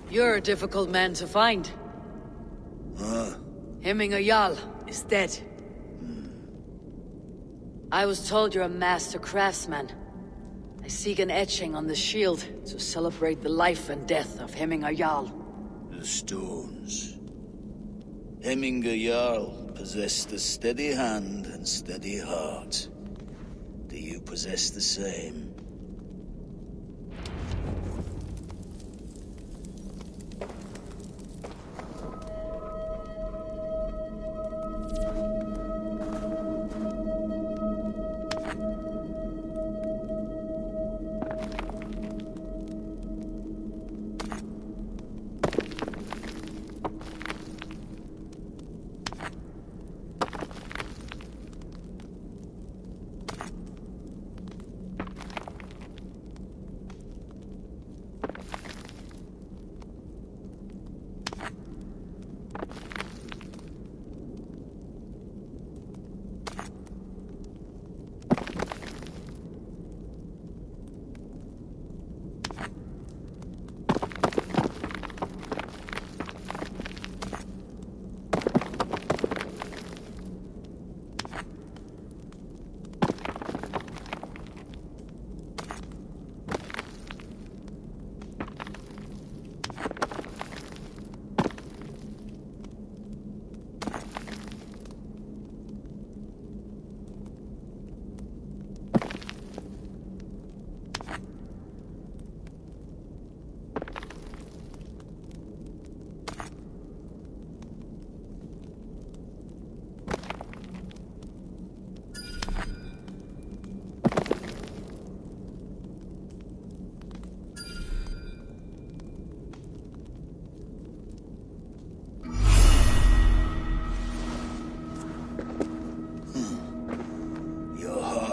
You're a difficult man to find. Hemminger Jarl is dead. I was told you're a master craftsman. I seek an etching on the shield to celebrate the life and death of Hemminger Jarl. The stones. Hemminger Jarl possessed a steady hand and steady heart. Do you possess the same?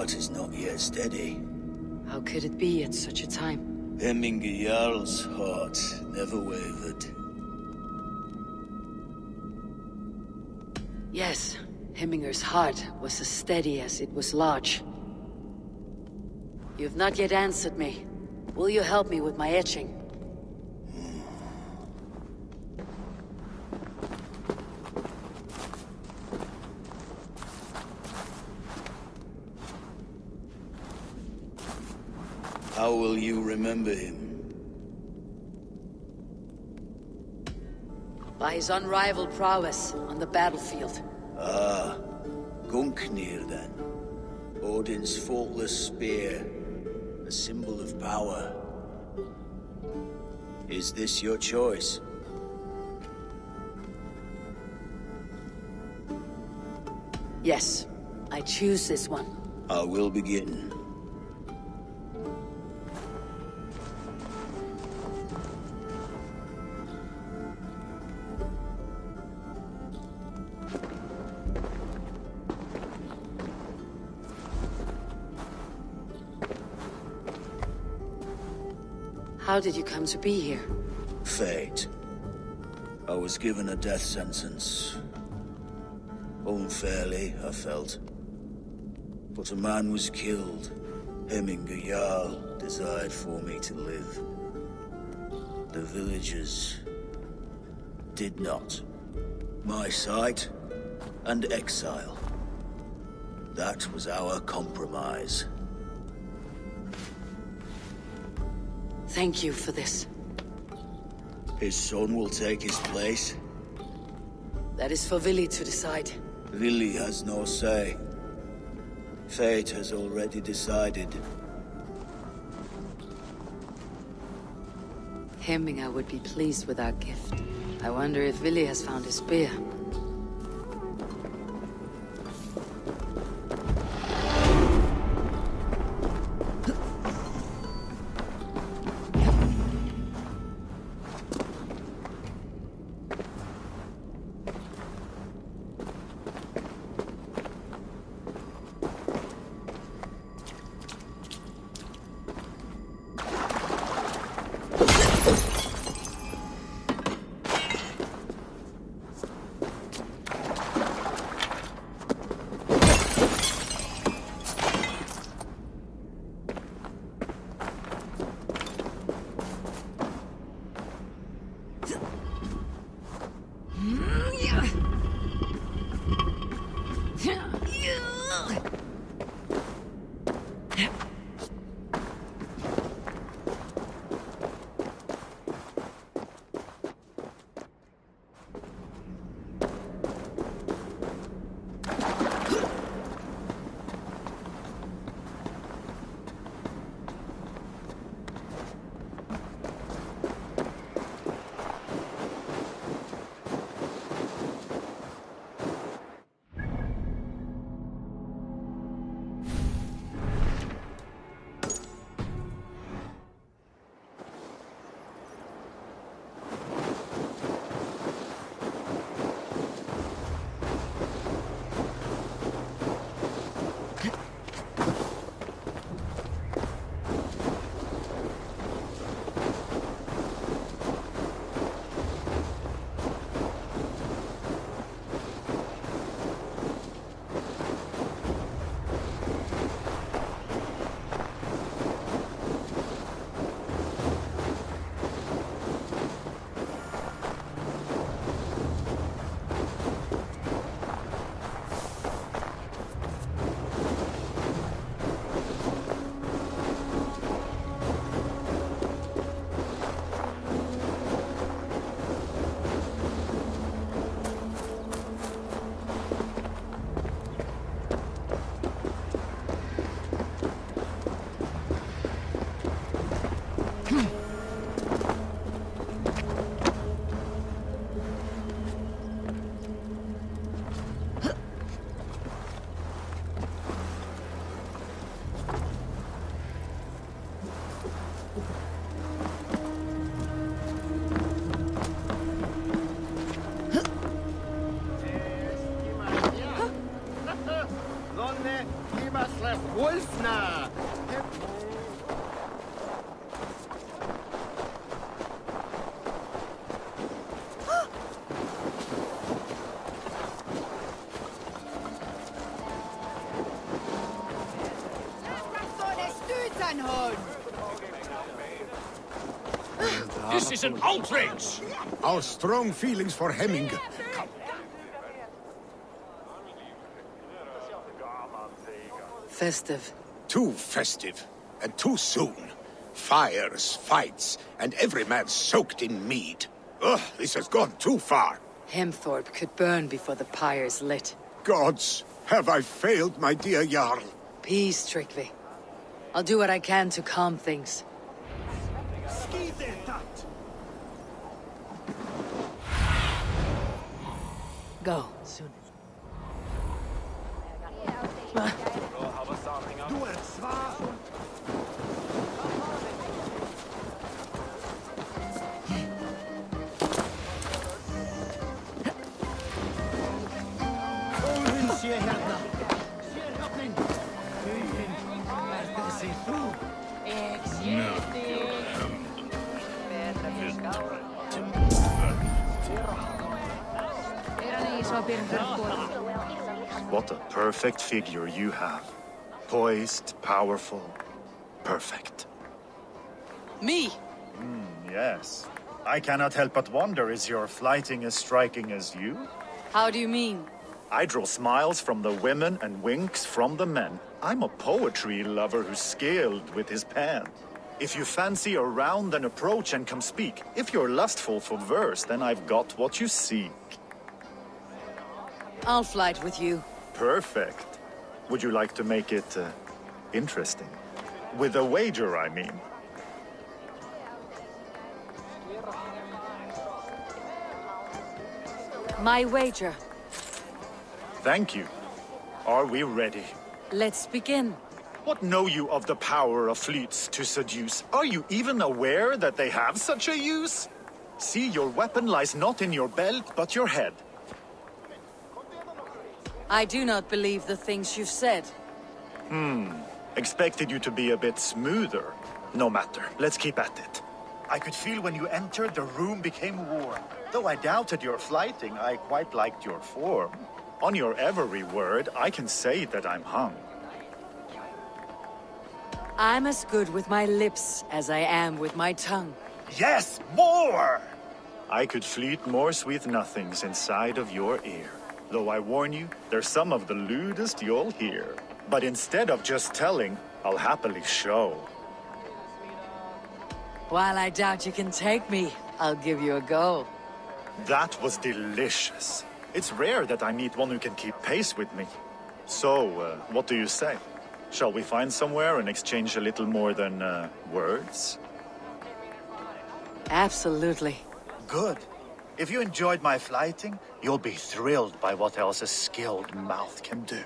Is not yet steady. How could it be at such a time? Hemminger Jarl's heart never wavered. Yes, Hemminger's heart was as steady as it was large. You've not yet answered me. Will you help me with my etching? How will you remember him? By his unrivaled prowess on the battlefield. Ah, Gungnir then. Odin's faultless spear, a symbol of power. Is this your choice? Yes, I choose this one. I will begin. How did you come to be here? Fate. I was given a death sentence. Unfairly, I felt. But a man was killed. Hemminger Jarl desired for me to live. The villagers did not. My sight and exile. That was our compromise. Thank you for this. His son will take his place. That is for Vili to decide. Vili has no say. Fate has already decided. Hemminger would be pleased with our gift. I wonder if Vili has found his spear. Wolfna! This is an outrage! Our strong feelings for Hemminger. Festive. Too festive, and too soon. Fires, fights, and every man soaked in mead. Ugh, this has gone too far. Hemthorpe could burn before the pyre's lit. Gods, have I failed, my dear Jarl? Peace, Tryggvi. I'll do what I can to calm things. Go, soon. What a perfect figure you have. Poised, powerful, perfect. Me? Yes. I cannot help but wonder, is your flighting as striking as you? How do you mean? I draw smiles from the women and winks from the men. I'm a poetry lover who's skilled with his pen. If you fancy a round, then approach and come speak. If you're lustful for verse, then I've got what you seek. I'll flight with you. Perfect. Would you like to make it interesting? With a wager, I mean. My wager. Thank you. Are we ready? Let's begin. What know you of the power of fleets to seduce? Are you even aware that they have such a use? See, your weapon lies not in your belt, but your head. I do not believe the things you've said. Expected you to be a bit smoother. No matter, let's keep at it. I could feel when you entered, the room became warm. Though I doubted your flighting, I quite liked your form. On your every word, I can say that I'm hung. I'm as good with my lips as I am with my tongue. Yes, more! I could fleet more sweet nothings inside of your ear. Though I warn you, there's some of the lewdest you'll hear. But instead of just telling, I'll happily show. While I doubt you can take me, I'll give you a go. That was delicious. It's rare that I meet one who can keep pace with me. So, what do you say? Shall we find somewhere and exchange a little more than, words? Absolutely. Good. If you enjoyed my flighting, you'll be thrilled by what else a skilled mouth can do.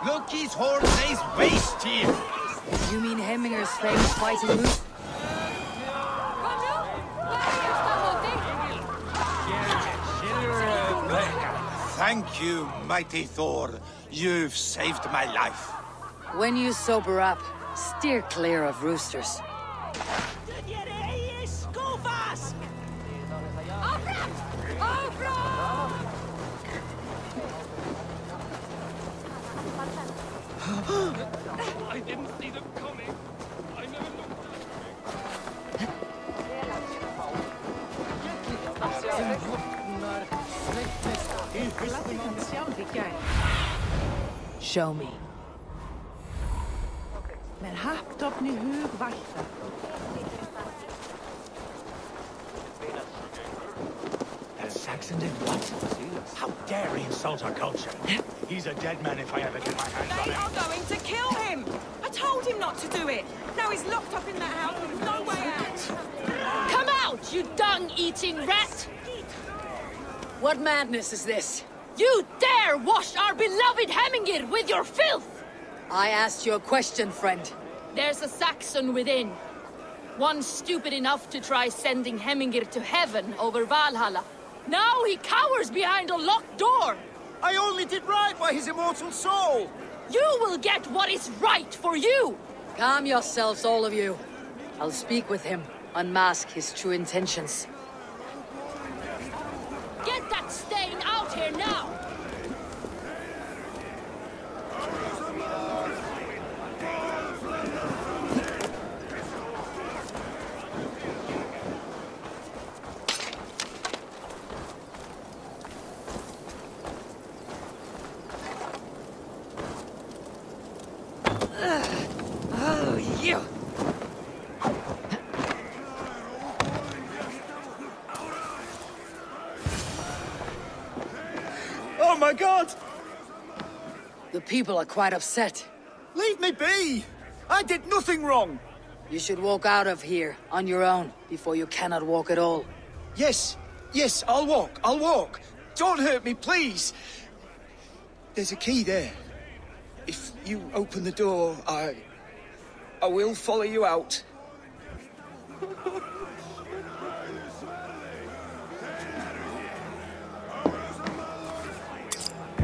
Loki's horn lays waste here! You mean Hemminger's famous fighting move? Thank you, mighty Thor. You've saved my life. When you sober up, steer clear of roosters. I didn't see them coming. I never Show me. Men haft upp ni hugvakta. That Saxon did what? How dare he insult our culture? He's a dead man if I ever get my hands on They him. are going to kill him! I told him not to do it! Now he's locked up in that house with no way out! Come out, you dung-eating rat! What madness is this? You dare wash our beloved Hemmingir with your filth! I asked you a question, friend. There's a Saxon within. One stupid enough to try sending Hemmingir to heaven over Valhalla. Now he cowers behind a locked door! I only did right by his immortal soul! You will get what is right for you! Calm yourselves, all of you. I'll speak with him, unmask his true intentions. Get that stain out here now! Oh, you! The people are quite upset. Leave me be! I did nothing wrong! You should walk out of here, on your own, before you cannot walk at all. Yes, I'll walk. Don't hurt me, please! There's a key there. If you open the door, I will follow you out.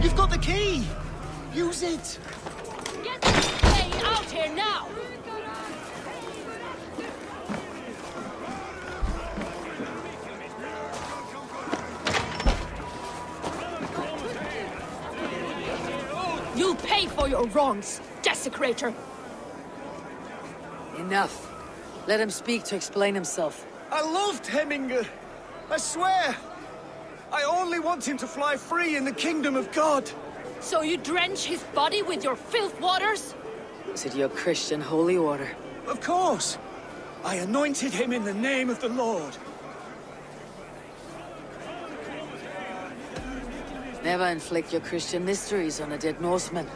You've got the key! Use it! Get this thing out here now! You'll pay for your wrongs, desecrator! Enough. Let him speak to explain himself. I loved Hemminger. I swear. I only want him to fly free in the kingdom of God. So you drench his body with your filth waters? Is it your Christian holy order? Of course. I anointed him in the name of the Lord. Never inflict your Christian mysteries on a dead Norseman.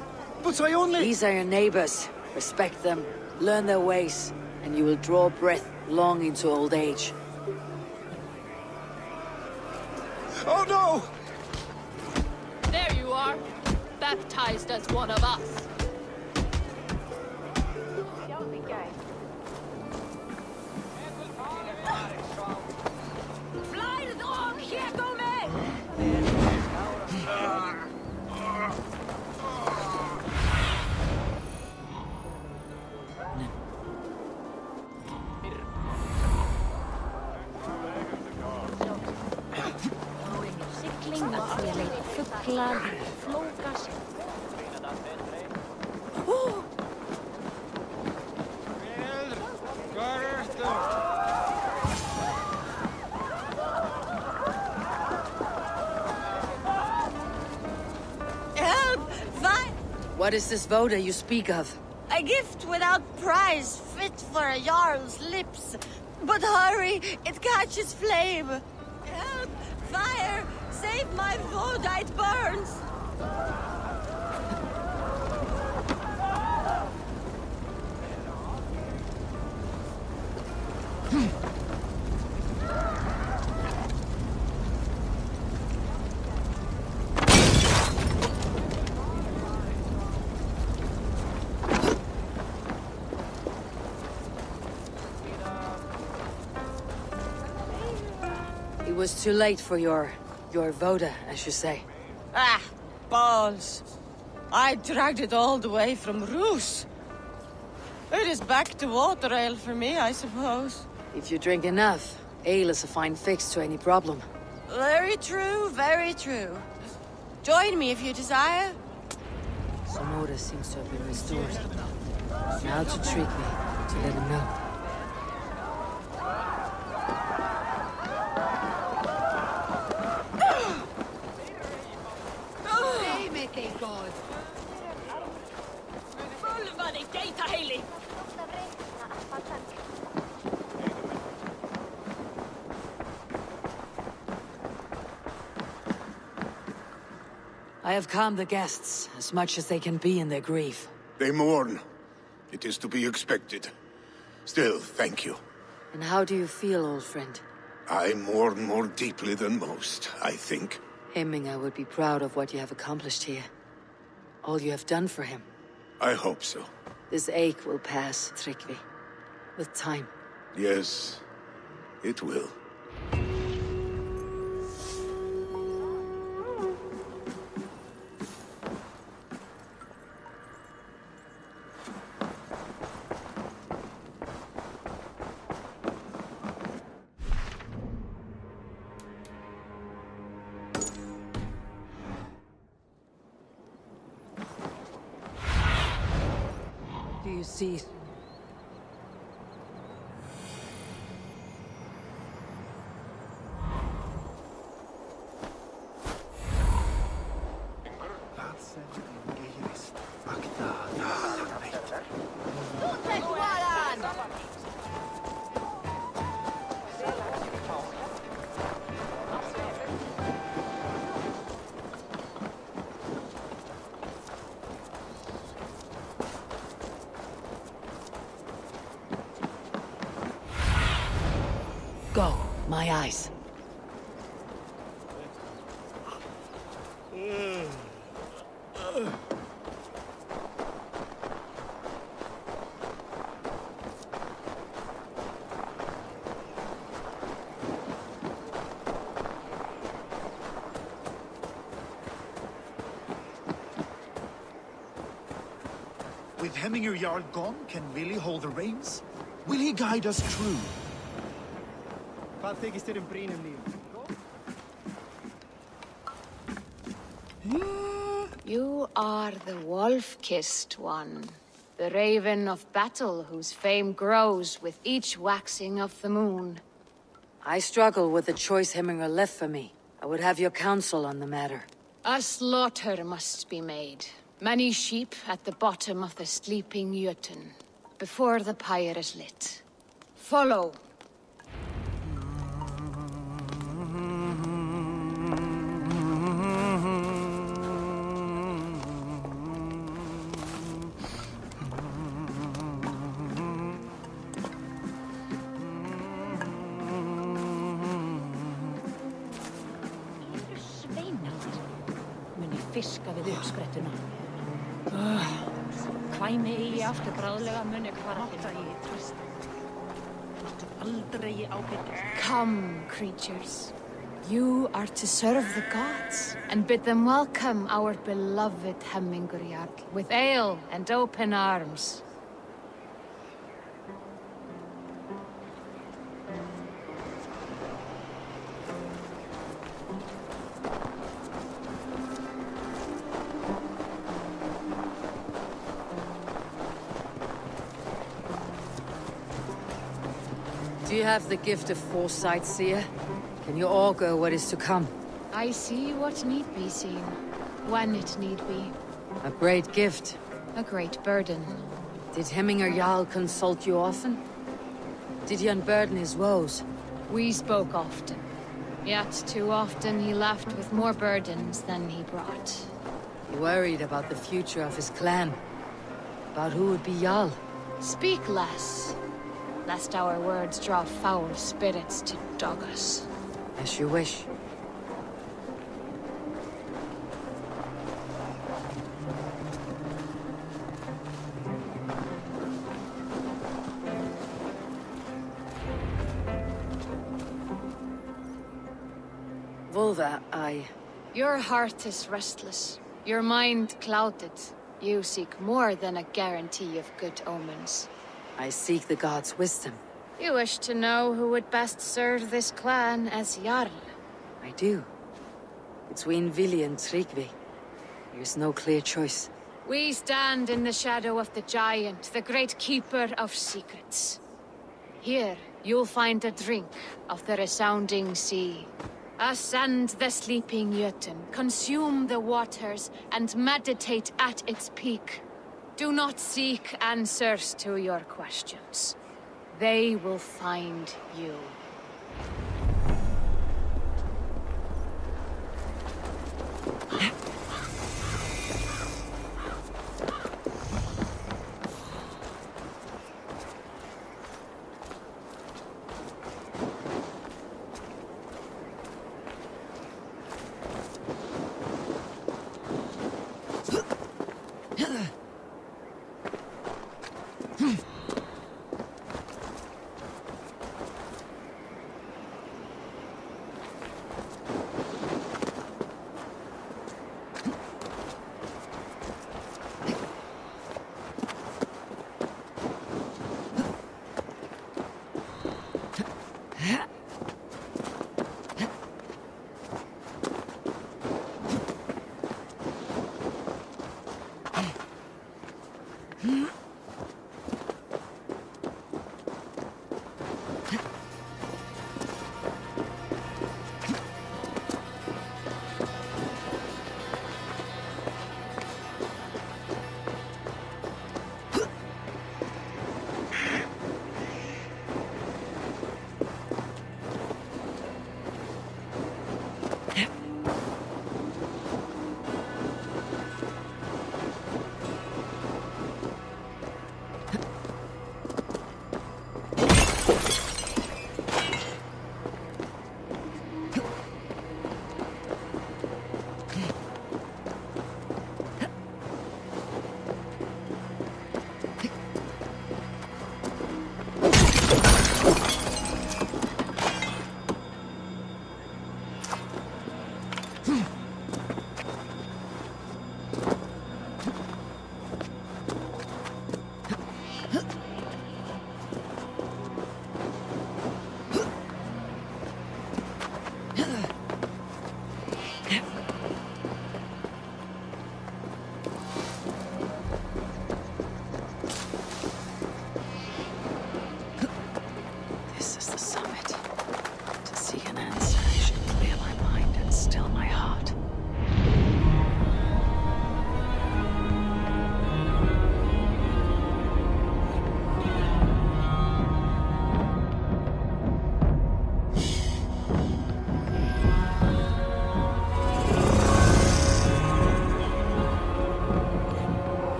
But I only... These are your neighbors. Respect them, learn their ways, and you will draw breath long into old age. Oh no! There you are, baptized as one of us. What is this voda you speak of? A gift without price, fit for a Jarl's lips. But hurry, it catches flame. Help! Fire! Save my voda, it burns! It was too late for your voda, as you say. Ah, balls. I dragged it all the way from Roos. It is back to water ale for me, I suppose. If you drink enough, ale is a fine fix to any problem. Very true, very true. Join me if you desire. Some order seems to have been restored. Now to trick me, to let him know. I have calmed the guests as much as they can be in their grief. They mourn. It is to be expected. Still, thank you. And how do you feel, old friend? I mourn more deeply than most, I think. Hemminger would be proud of what you have accomplished here. All you have done for him. I hope so. This ache will pass, Tryggvi. With time. Yes, it will. Do you see? go. My eyes. With Hemminger Jarl gone, can Willy hold the reins? Will he guide us true? You are the wolf-kissed one. The raven of battle whose fame grows with each waxing of the moon. I struggle with the choice Hemminger left for me. I would have your counsel on the matter. A slaughter must be made. Many sheep at the bottom of the sleeping Jötun, before the pyre is lit. Follow. Fiska við uppsprettuna. Kvæmi eigi aftur bráðlega muni kvarta í tröst. Aldrei ábyrgist. Come, creatures. You are to serve the gods, and bid them welcome our beloved Hemminger Jarl, with ale and open arms. Do you have the gift of foresight, seer? Can you augur what is to come? I see what need be seen, when it need be. A great gift. A great burden. Did Hemminger Jarl consult you often? Did he unburden his woes? We spoke often. Yet too often he left with more burdens than he brought. He worried about the future of his clan. About who would be Jarl. Speak less, lest our words draw foul spirits to dog us. As you wish. Volva, Your heart is restless. Your mind clouded. You seek more than a guarantee of good omens. I seek the gods' wisdom. You wish to know who would best serve this clan as Jarl. I do. Between Vili and Tryggvi, there is no clear choice. We stand in the shadow of the giant, the great keeper of secrets. Here, you'll find a drink of the resounding sea. Ascend the sleeping Jötun, consume the waters, and meditate at its peak. Do not seek answers to your questions. They will find you.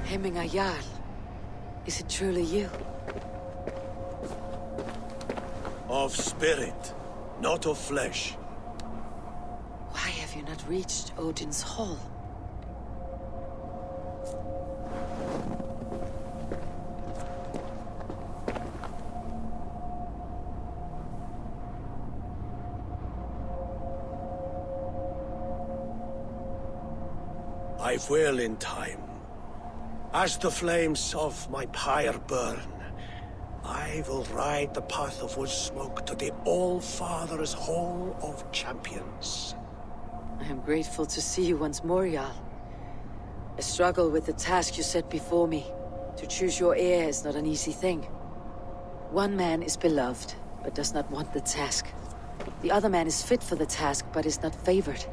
Hemming a Jarl. Is it truly you? Of spirit, not of flesh. Why have you not reached Odin's Hall? I will in time. As the flames of my pyre burn, I will ride the path of wood smoke to the All-Father's Hall of Champions. I am grateful to see you once more, Jarl. I struggle with the task you set before me. To choose your heir is not an easy thing. One man is beloved, but does not want the task. The other man is fit for the task, but is not favored.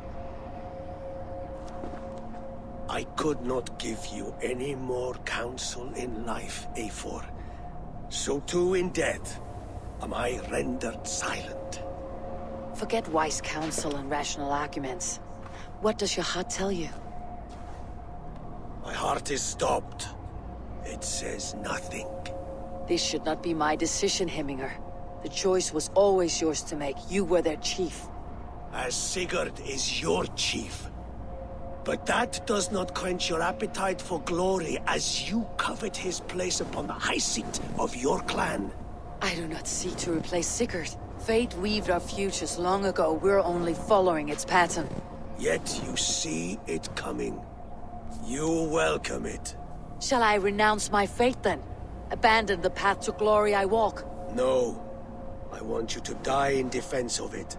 I could not give you any more counsel in life, Eivor. So too in death am I rendered silent. Forget wise counsel and rational arguments. What does your heart tell you? My heart is stopped. It says nothing. This should not be my decision, Hemminger. The choice was always yours to make. You were their chief. As Sigurd is your chief. But that does not quench your appetite for glory as you covet his place upon the high seat of your clan. I do not seek to replace Sigurd. Fate weaved our futures long ago. We're only following its pattern. Yet you see it coming. You welcome it. Shall I renounce my fate then? Abandon the path to glory I walk? No. I want you to die in defense of it.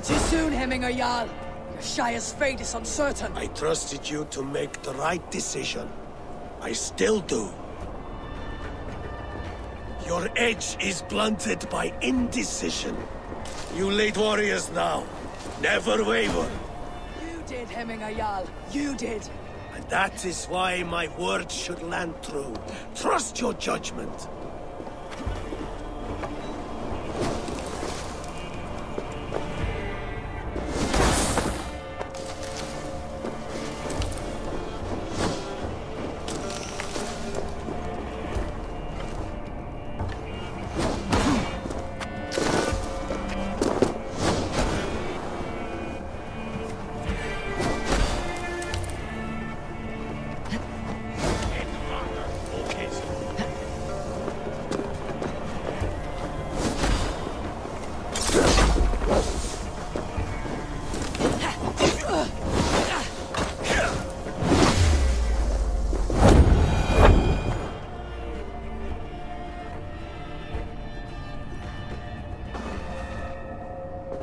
Too soon, Hemminger Jarl. Your Shire's fate is uncertain. I trusted you to make the right decision. I still do. Your edge is blunted by indecision. You lead warriors now. Never waver. You did, Hemminger Jarl. You did. And that is why my words should land true. Trust your judgment.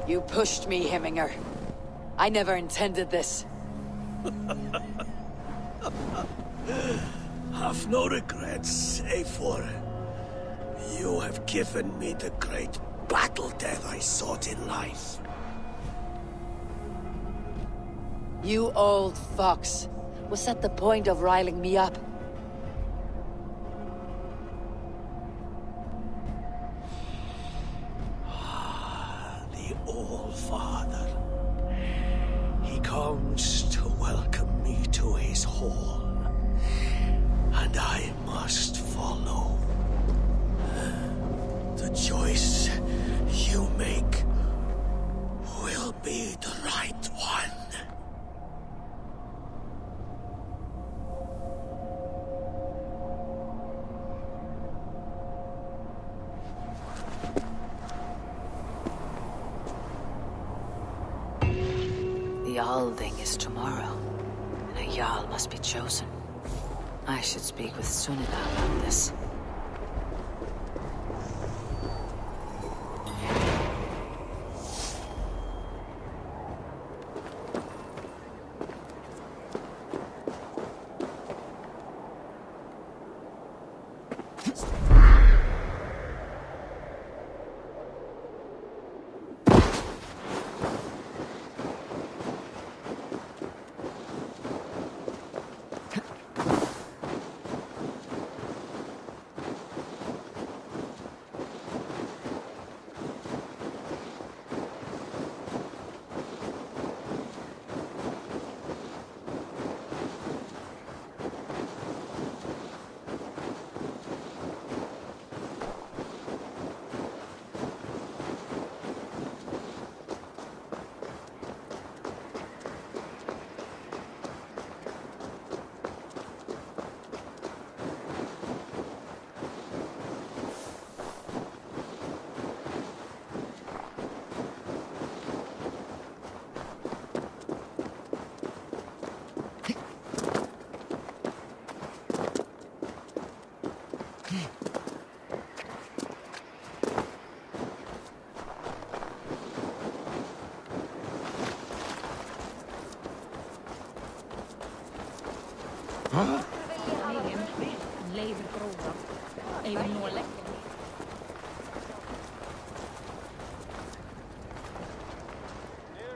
You pushed me, Hemminger. I never intended this. Have no regrets, Eivor. You have given me the great battle death I sought in life. You old fox. Was that the point of riling me up? The All-Father. He comes to welcome me to his hall. And I must follow. The choice you make will be the right one. The Alding is tomorrow, Then a Jarl must be chosen. I should speak with Sunita about this.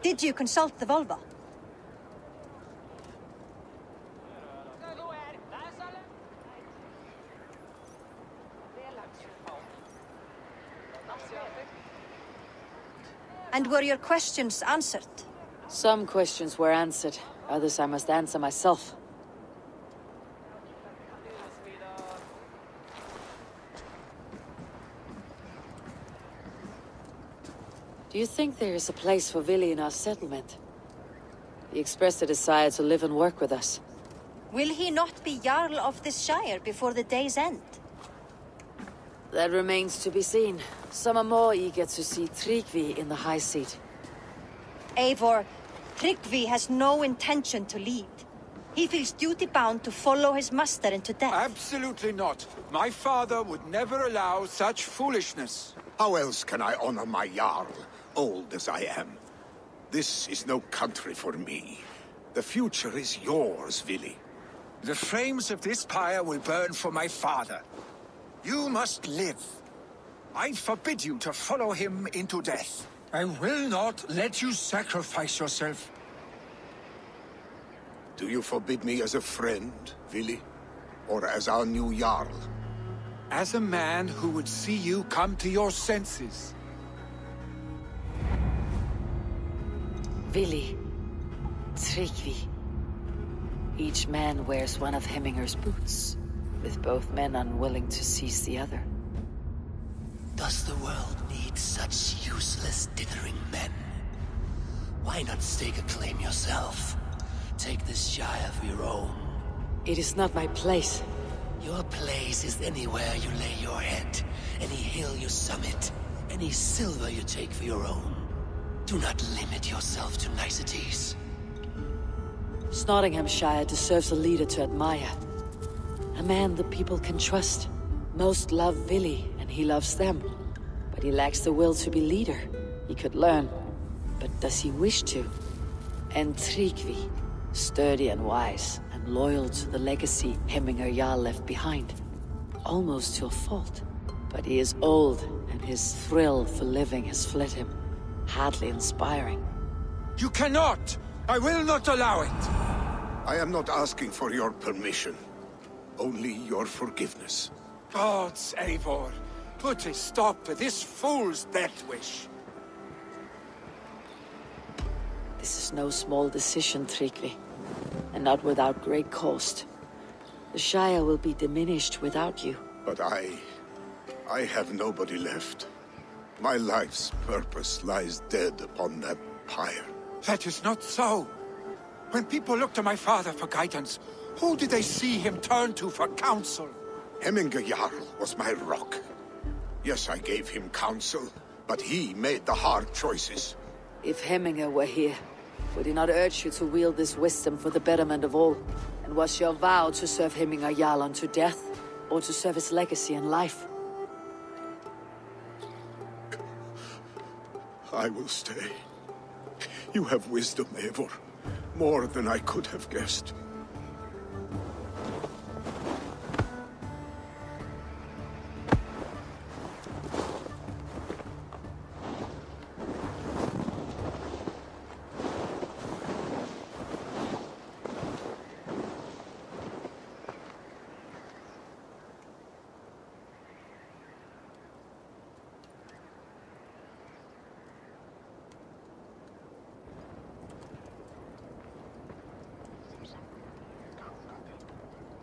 Did you consult the Volva? And were your questions answered? Some questions were answered. Others I must answer myself. Do you think there is a place for Vili in our settlement? He expressed a desire to live and work with us. Will he not be Jarl of this shire before the day's end? That remains to be seen. Some are more eager to see Tryggvi in the high seat. Eivor, Tryggvi has no intention to lead. He feels duty-bound to follow his master into death. Absolutely not. My father would never allow such foolishness. How else can I honor my Jarl, old as I am? This is no country for me. The future is yours, Vili. The flames of this pyre will burn for my father. You must live. I forbid you to follow him into death. I will not let you sacrifice yourself. Do you forbid me as a friend, Vili? Or as our new Jarl? As a man who would see you come to your senses. Vili. Tryggvi. Each man wears one of Hemminger's boots, with both men unwilling to seize the other. Does the world need such useless, dithering men? Why not stake a claim yourself? Take this shire of your own. It is not my place. Your place is anywhere you lay your head, any hill you summit, any silver you take for your own. Do not limit yourself to niceties. Nottinghamshire deserves a leader to admire. A man the people can trust. Most love Vili, and he loves them. But he lacks the will to be leader. He could learn. But does he wish to? And Tryggvi, sturdy and wise, and loyal to the legacy Hemminger Jarl left behind. Almost to a fault. But he is old, and his thrill for living has fled him. Hardly inspiring. You cannot! I will not allow it! I am not asking for your permission. Only your forgiveness. Gods, Eivor, put a stop to this fool's death wish. This is no small decision, Tryggvi. And not without great cost. The Shire will be diminished without you. But I have nobody left. My life's purpose lies dead upon that pyre. That is not so. When people look to my father for guidance, who did they see him turn to for counsel? Hemminger Jarl was my rock. Yes, I gave him counsel, but he made the hard choices. If Hemminger were here, Would he not urge you to wield this wisdom for the betterment of all? And was your vow to serve Hemminger Jarl unto death, or to serve his legacy in life? I will stay. You have wisdom, Eivor. More than I could have guessed.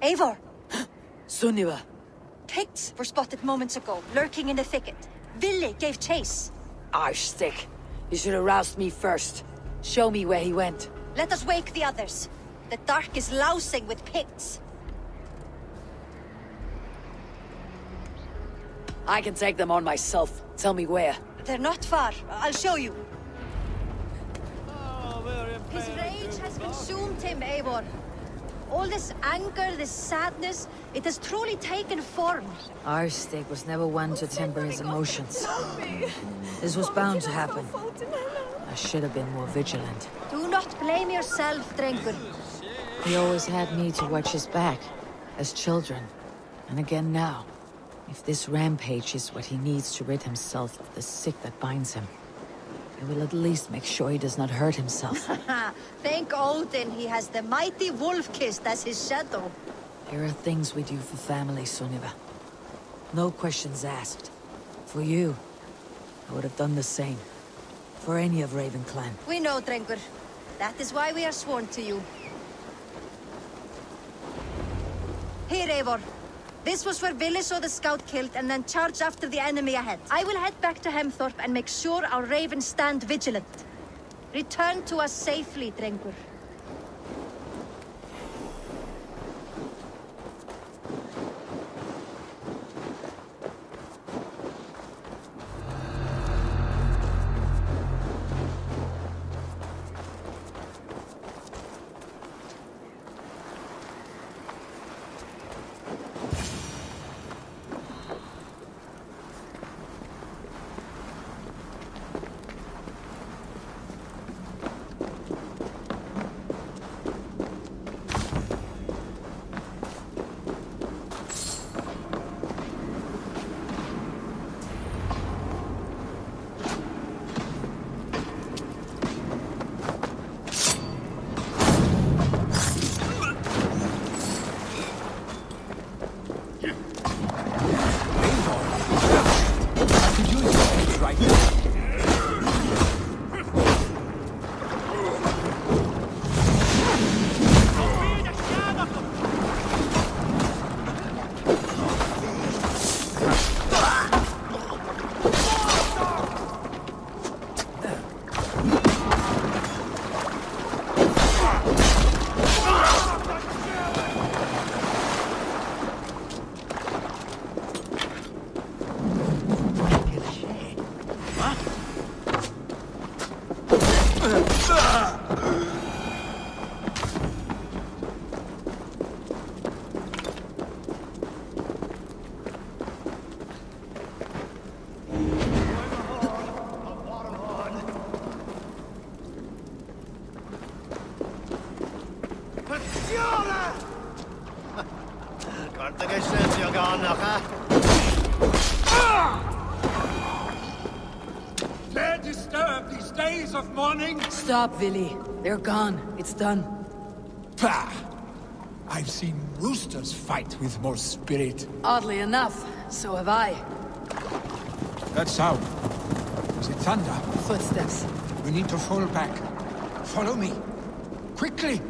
Eivor! Sunniva! Picts were spotted moments ago, lurking in the thicket. Vili gave chase. Arstick! You should have roused me first. Show me where he went. Let us wake the others. The dark is lousing with Picts. I can take them on myself. Tell me where. They're not far. I'll show you. His rage has consumed him, Eivor. All this anger, this sadness, it has truly taken form. Arstick was never one to temper his emotions. This was bound to happen. I should have been more vigilant. Do not blame yourself, Drengur. He always had me to watch his back, as children. And again now. If this rampage is what he needs to rid himself of the sick that binds him, I will at least make sure he does not hurt himself. Thank Odin he has the mighty Wolf-Kissed as his shadow. There are things we do for family, Sunniva. No questions asked. For you, I would have done the same. For any of Raven clan. We know, Drengur. That is why we are sworn to you. Here, Eivor. This was where Vili saw the scout killed and then charged after the enemy ahead. I will head back to Hemthorpe and make sure our ravens stand vigilant. Return to us safely, Drengur. Dare disturb these days of mourning? Stop, Vili. They're gone. It's done. Pah! I've seen roosters fight with more spirit. Oddly enough, so have I. That sound. Was it thunder? Footsteps. We need to fall back. Follow me. Quickly!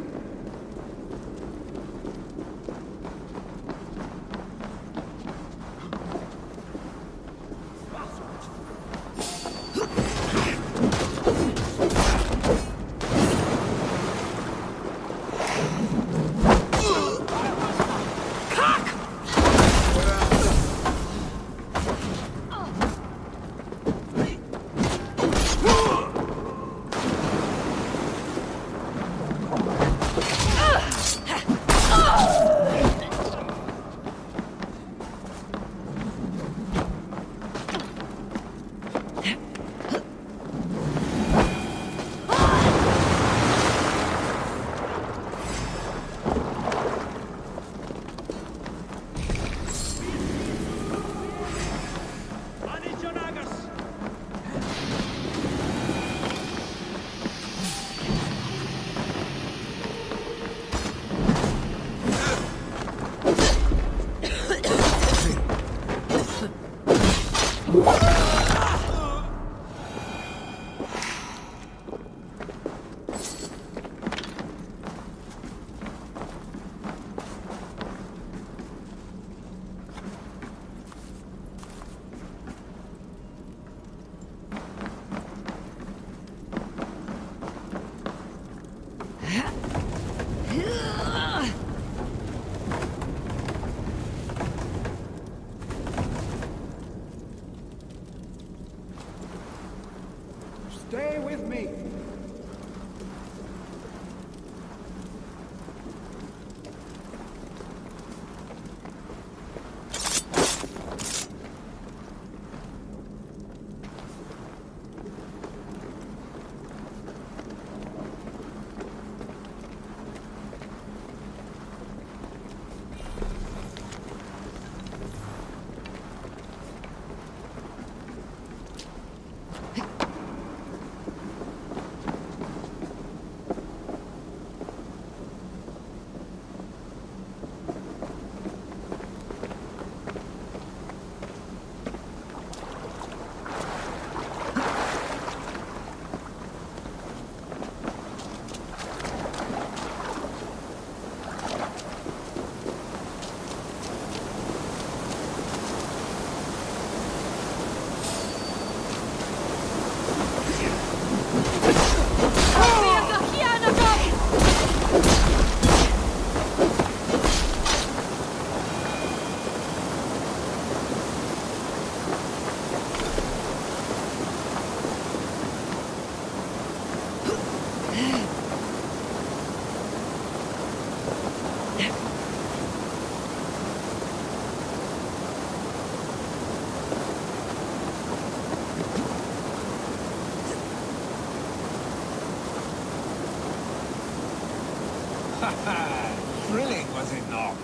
Thrilling, was it not?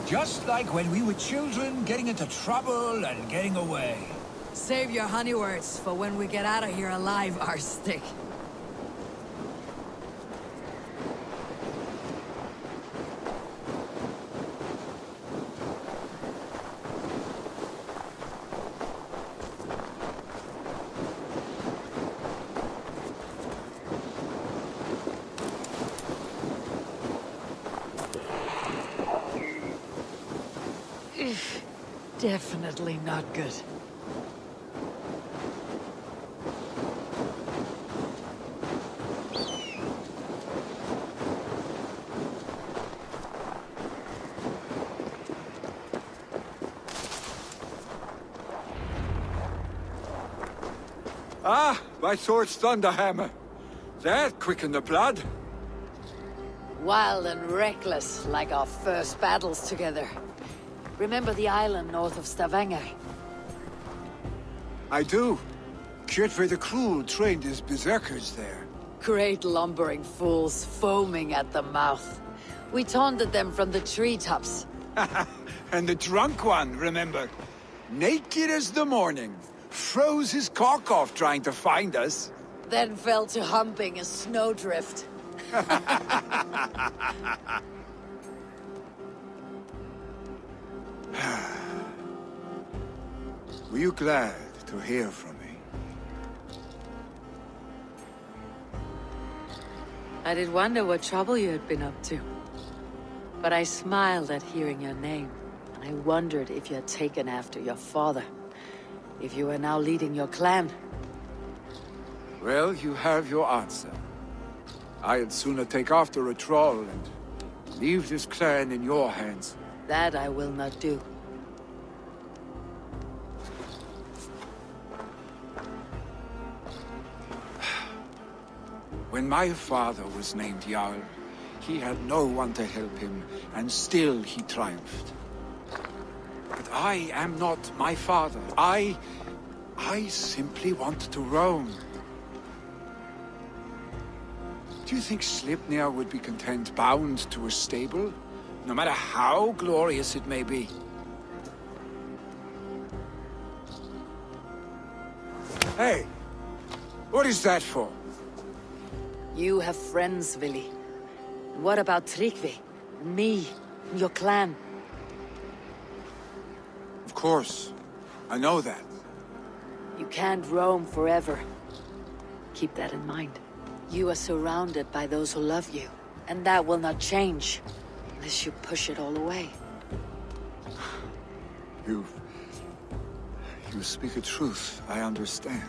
Just like when we were children, getting into trouble and getting away. Save your honey words for when we get out of here alive, Arstick. Definitely not good. Ah, my sword's thunderhammer. That quickened the blood. Wild and reckless, like our first battles together. Remember the island north of Stavanger? I do. Kjotve the Cruel trained his berserkers there. Great lumbering fools, foaming at the mouth. We taunted them from the treetops. And the drunk one, remember? Naked as the morning. Froze his cock off trying to find us. Then fell to humping a snowdrift. Were you glad to hear from me? I did wonder what trouble you had been up to. But I smiled at hearing your name, and I wondered if you had taken after your father. If you were now leading your clan. Well, you have your answer. I'd sooner take after a troll and leave this clan in your hands. That I will not do. When my father was named Jarl, he had no one to help him, and still he triumphed. But I am not my father. I simply want to roam. Do you think Sleipnir would be content bound to a stable, no matter how glorious it may be? Hey! What is that for? You have friends, Vili. What about Tryggvi? And me? And your clan? Of course. I know that. You can't roam forever. Keep that in mind. You are surrounded by those who love you. And that will not change. Unless you push it all away. You speak a truth, I understand.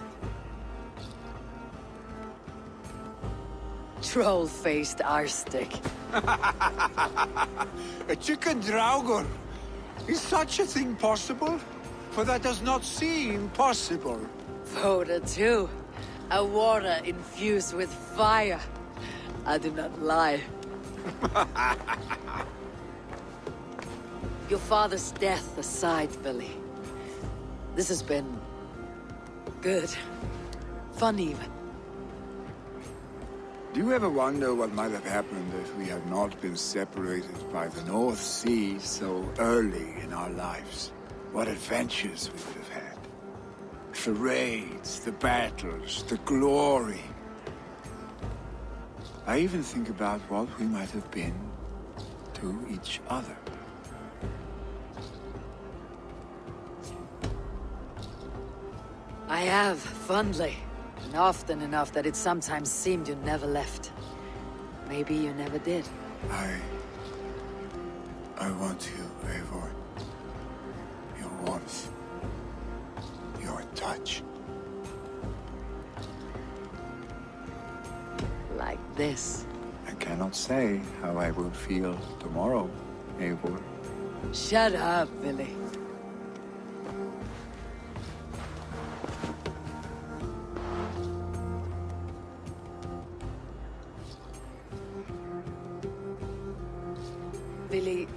Troll-faced Arstick. A chicken draugur! Is such a thing possible? For that does not seem possible. Voda too. A water infused with fire. I do not lie. Your father's death aside, Billy. This has been... good. Fun even. Do you ever wonder what might have happened if we had not been separated by the North Sea so early in our lives? What adventures we would have had. The raids, the battles, the glory. I even think about what we might have been to each other. I have, fondly. And often enough that it sometimes seemed you never left. Maybe you never did. I want you, Eivor. Your warmth. Your touch. Like this. I cannot say how I will feel tomorrow, Eivor. Shut up, Billy. Billy,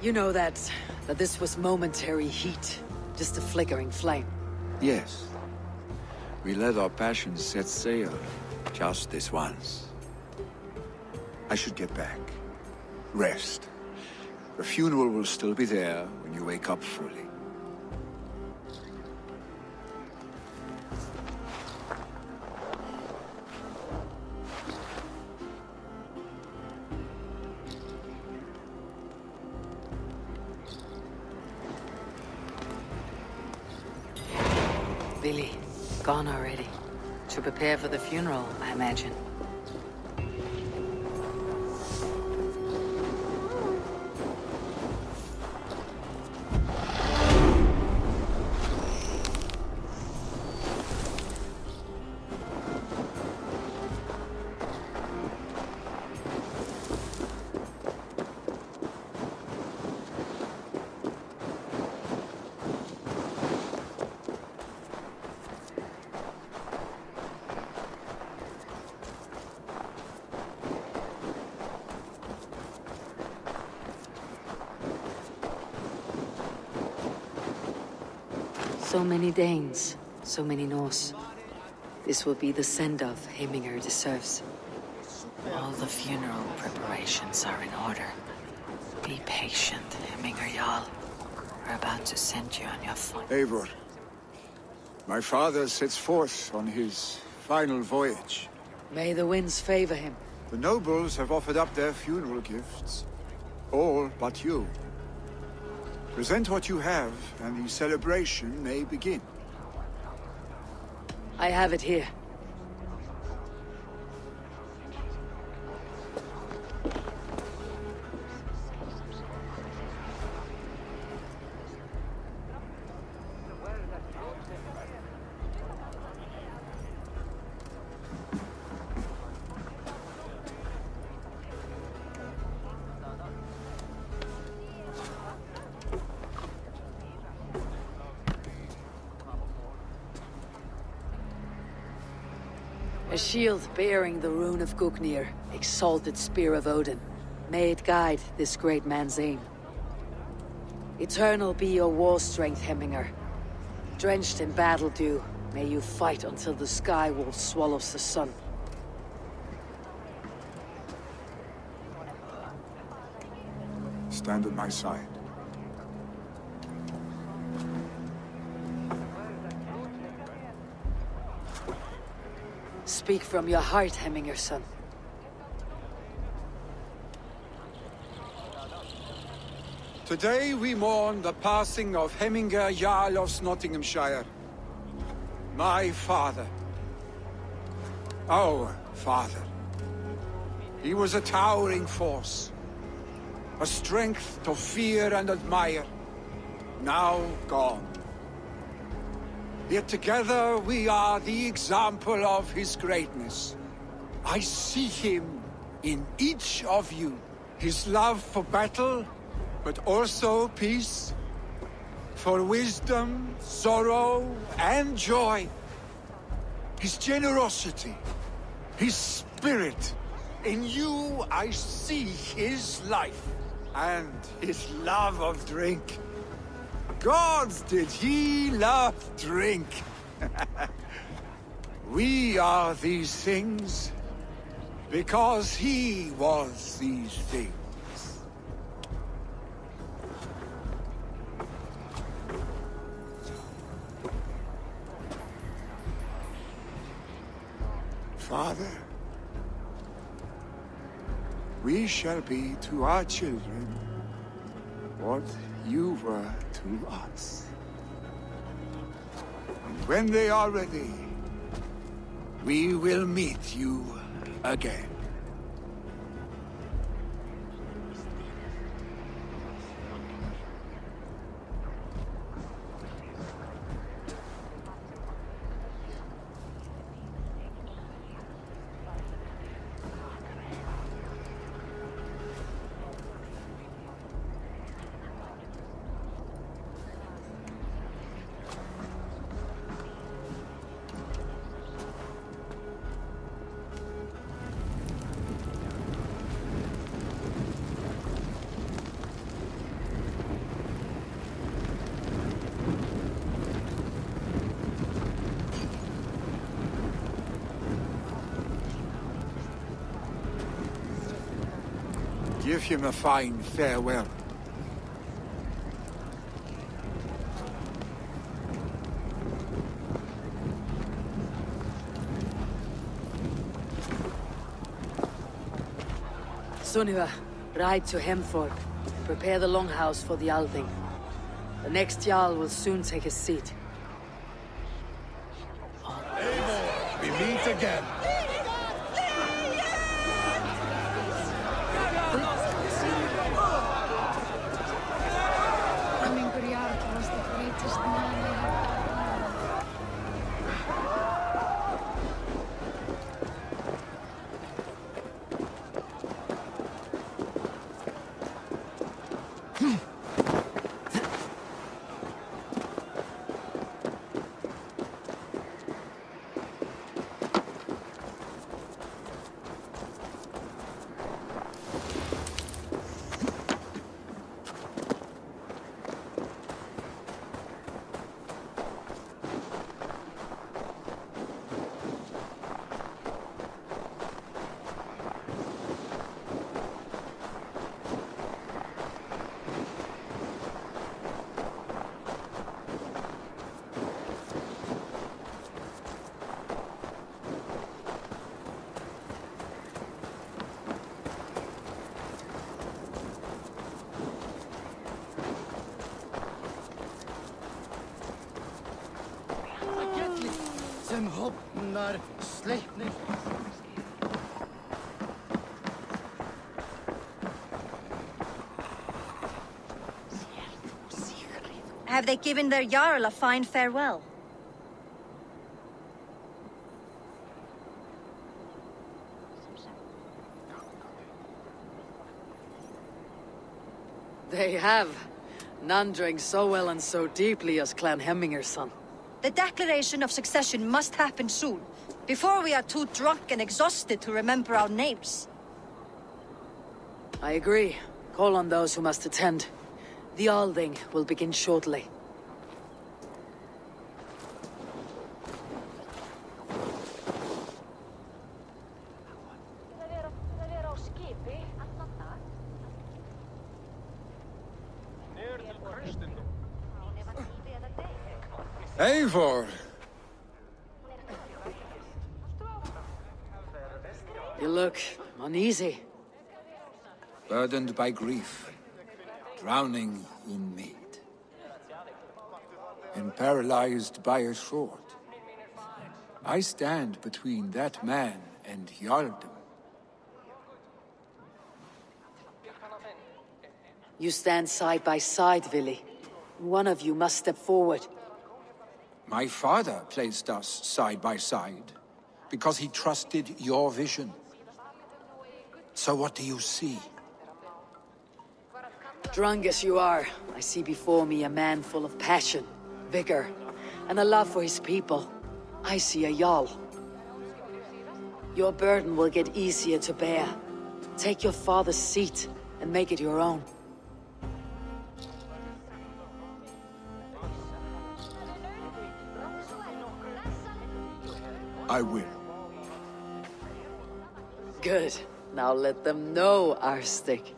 you know that this was momentary heat, just a flickering flame. Yes. We let our passions set sail, just this once. I should get back. Rest. The funeral will still be there when you wake up fully. Billy, gone already. To prepare for the funeral, I imagine. So many Danes, so many Norse. This will be the send-off Heminger deserves. All the funeral preparations are in order. Be patient, Heminger Jarl. We're about to send you on your flight. Eivor, my father sets forth on his final voyage. May the winds favor him. The nobles have offered up their funeral gifts. All but you. Present what you have, and the celebration may begin. I have it here. A shield bearing the rune of Gugnir, exalted spear of Odin. May it guide this great man's aim. Eternal be your war strength, Heminger. Drenched in battle dew, may you fight until the sky wolf swallows the sun. Stand at my side. Speak from your heart, Heminger, son. Today we mourn the passing of Heminger Jarl of Nottinghamshire. My father. Our father. He was a towering force. A strength to fear and admire. Now gone. Yet together we are the example of his greatness. I see him in each of you. His love for battle, but also peace. For wisdom, sorrow, and joy. His generosity, his spirit. In you I see his life, and his love of drink. Gods, did he love drink! We are these things because he was these things. Father, we shall be to our children what you were to us. And when they are ready, we will meet you again. Give him a fine farewell. Sunniva, ride to Hemthorpe. Prepare the longhouse for the Althing. The next Jarl will soon take his seat. Eivor, we meet again. was the greatest man I have. Have they given their Jarl a fine farewell? They have. None drank so well and so deeply as Clan Hemminger's son. The declaration of succession must happen soon, before we are too drunk and exhausted to remember our names. I agree. Call on those who must attend. The Althing will begin shortly. Eivor! You look uneasy. Burdened by grief, drowning in mead, and paralyzed by a sword. I stand between that man and Jarldom. You stand side by side, Vili. One of you must step forward. My father placed us side by side, because he trusted your vision. So what do you see? Drunk as you are, I see before me a man full of passion, vigor, and a love for his people. I see a Jarl. Your burden will get easier to bear. Take your father's seat and make it your own. I will. Good. Now let them know, Arstic.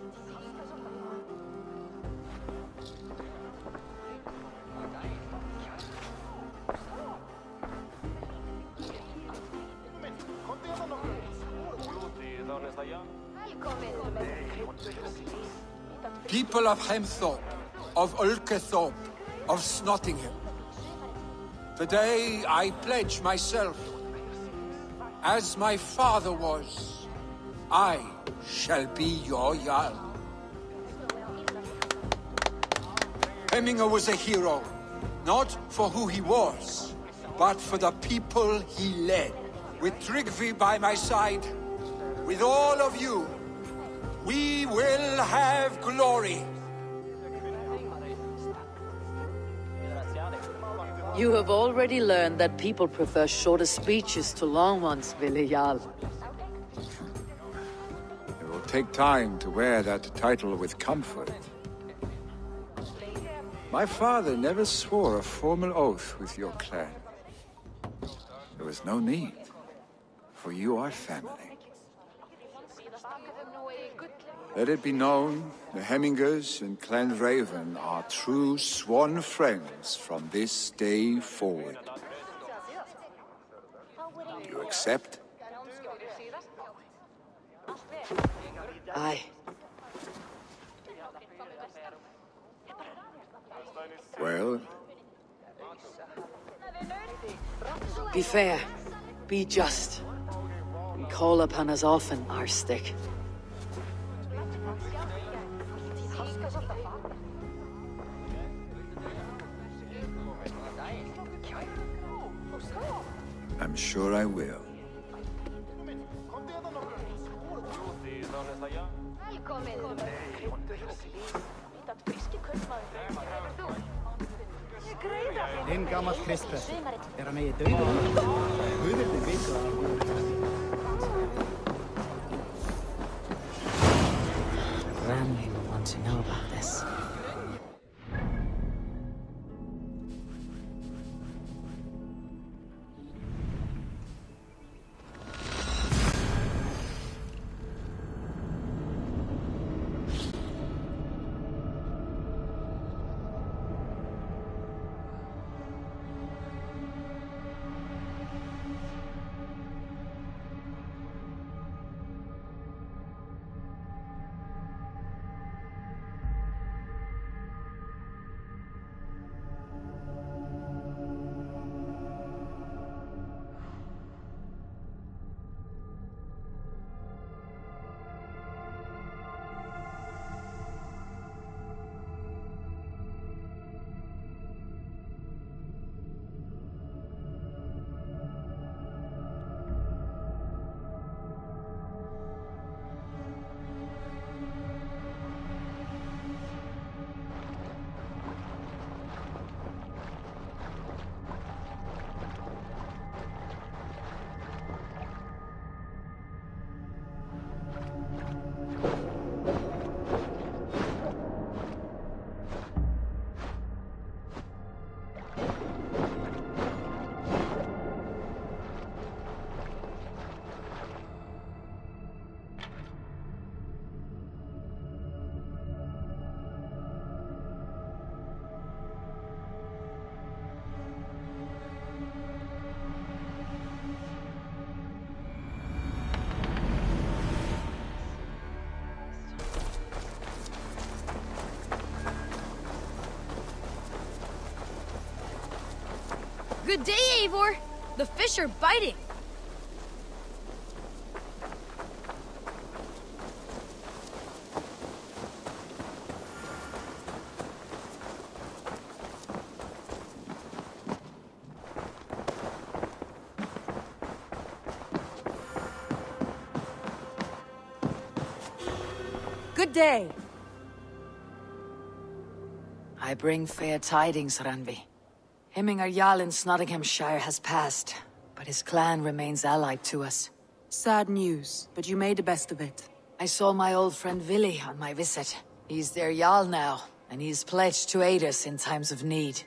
People of Hemthorpe, of Ulkethorpe, of Snottingham. Today I pledge myself, as my father was, I shall be your Jarl. Hemminger was a hero, not for who he was, but for the people he led. With Tryggvi by my side, with all of you, we will have glory. You have already learned that people prefer shorter speeches to long ones, Vili Jarl. It will take time to wear that title with comfort. My father never swore a formal oath with your clan. There was no need, for you are family. Let it be known, the Hemmingers and Clan Raven are true sworn friends from this day forward. You accept? Aye. Well? Be fair. Be just. And call upon us often, our stick. I'm sure I will. En gammalt kristprest er hann eigi dauður. Guðirnir vitu að Ramley will want to know about this. Good day, Eivor! The fish are biting! Good day! I bring fair tidings, Randvi. Hemminger Jarl in Nottinghamshire has passed, but his clan remains allied to us. Sad news, but you made the best of it. I saw my old friend Willi on my visit. He's their Jarl now, and he's pledged to aid us in times of need.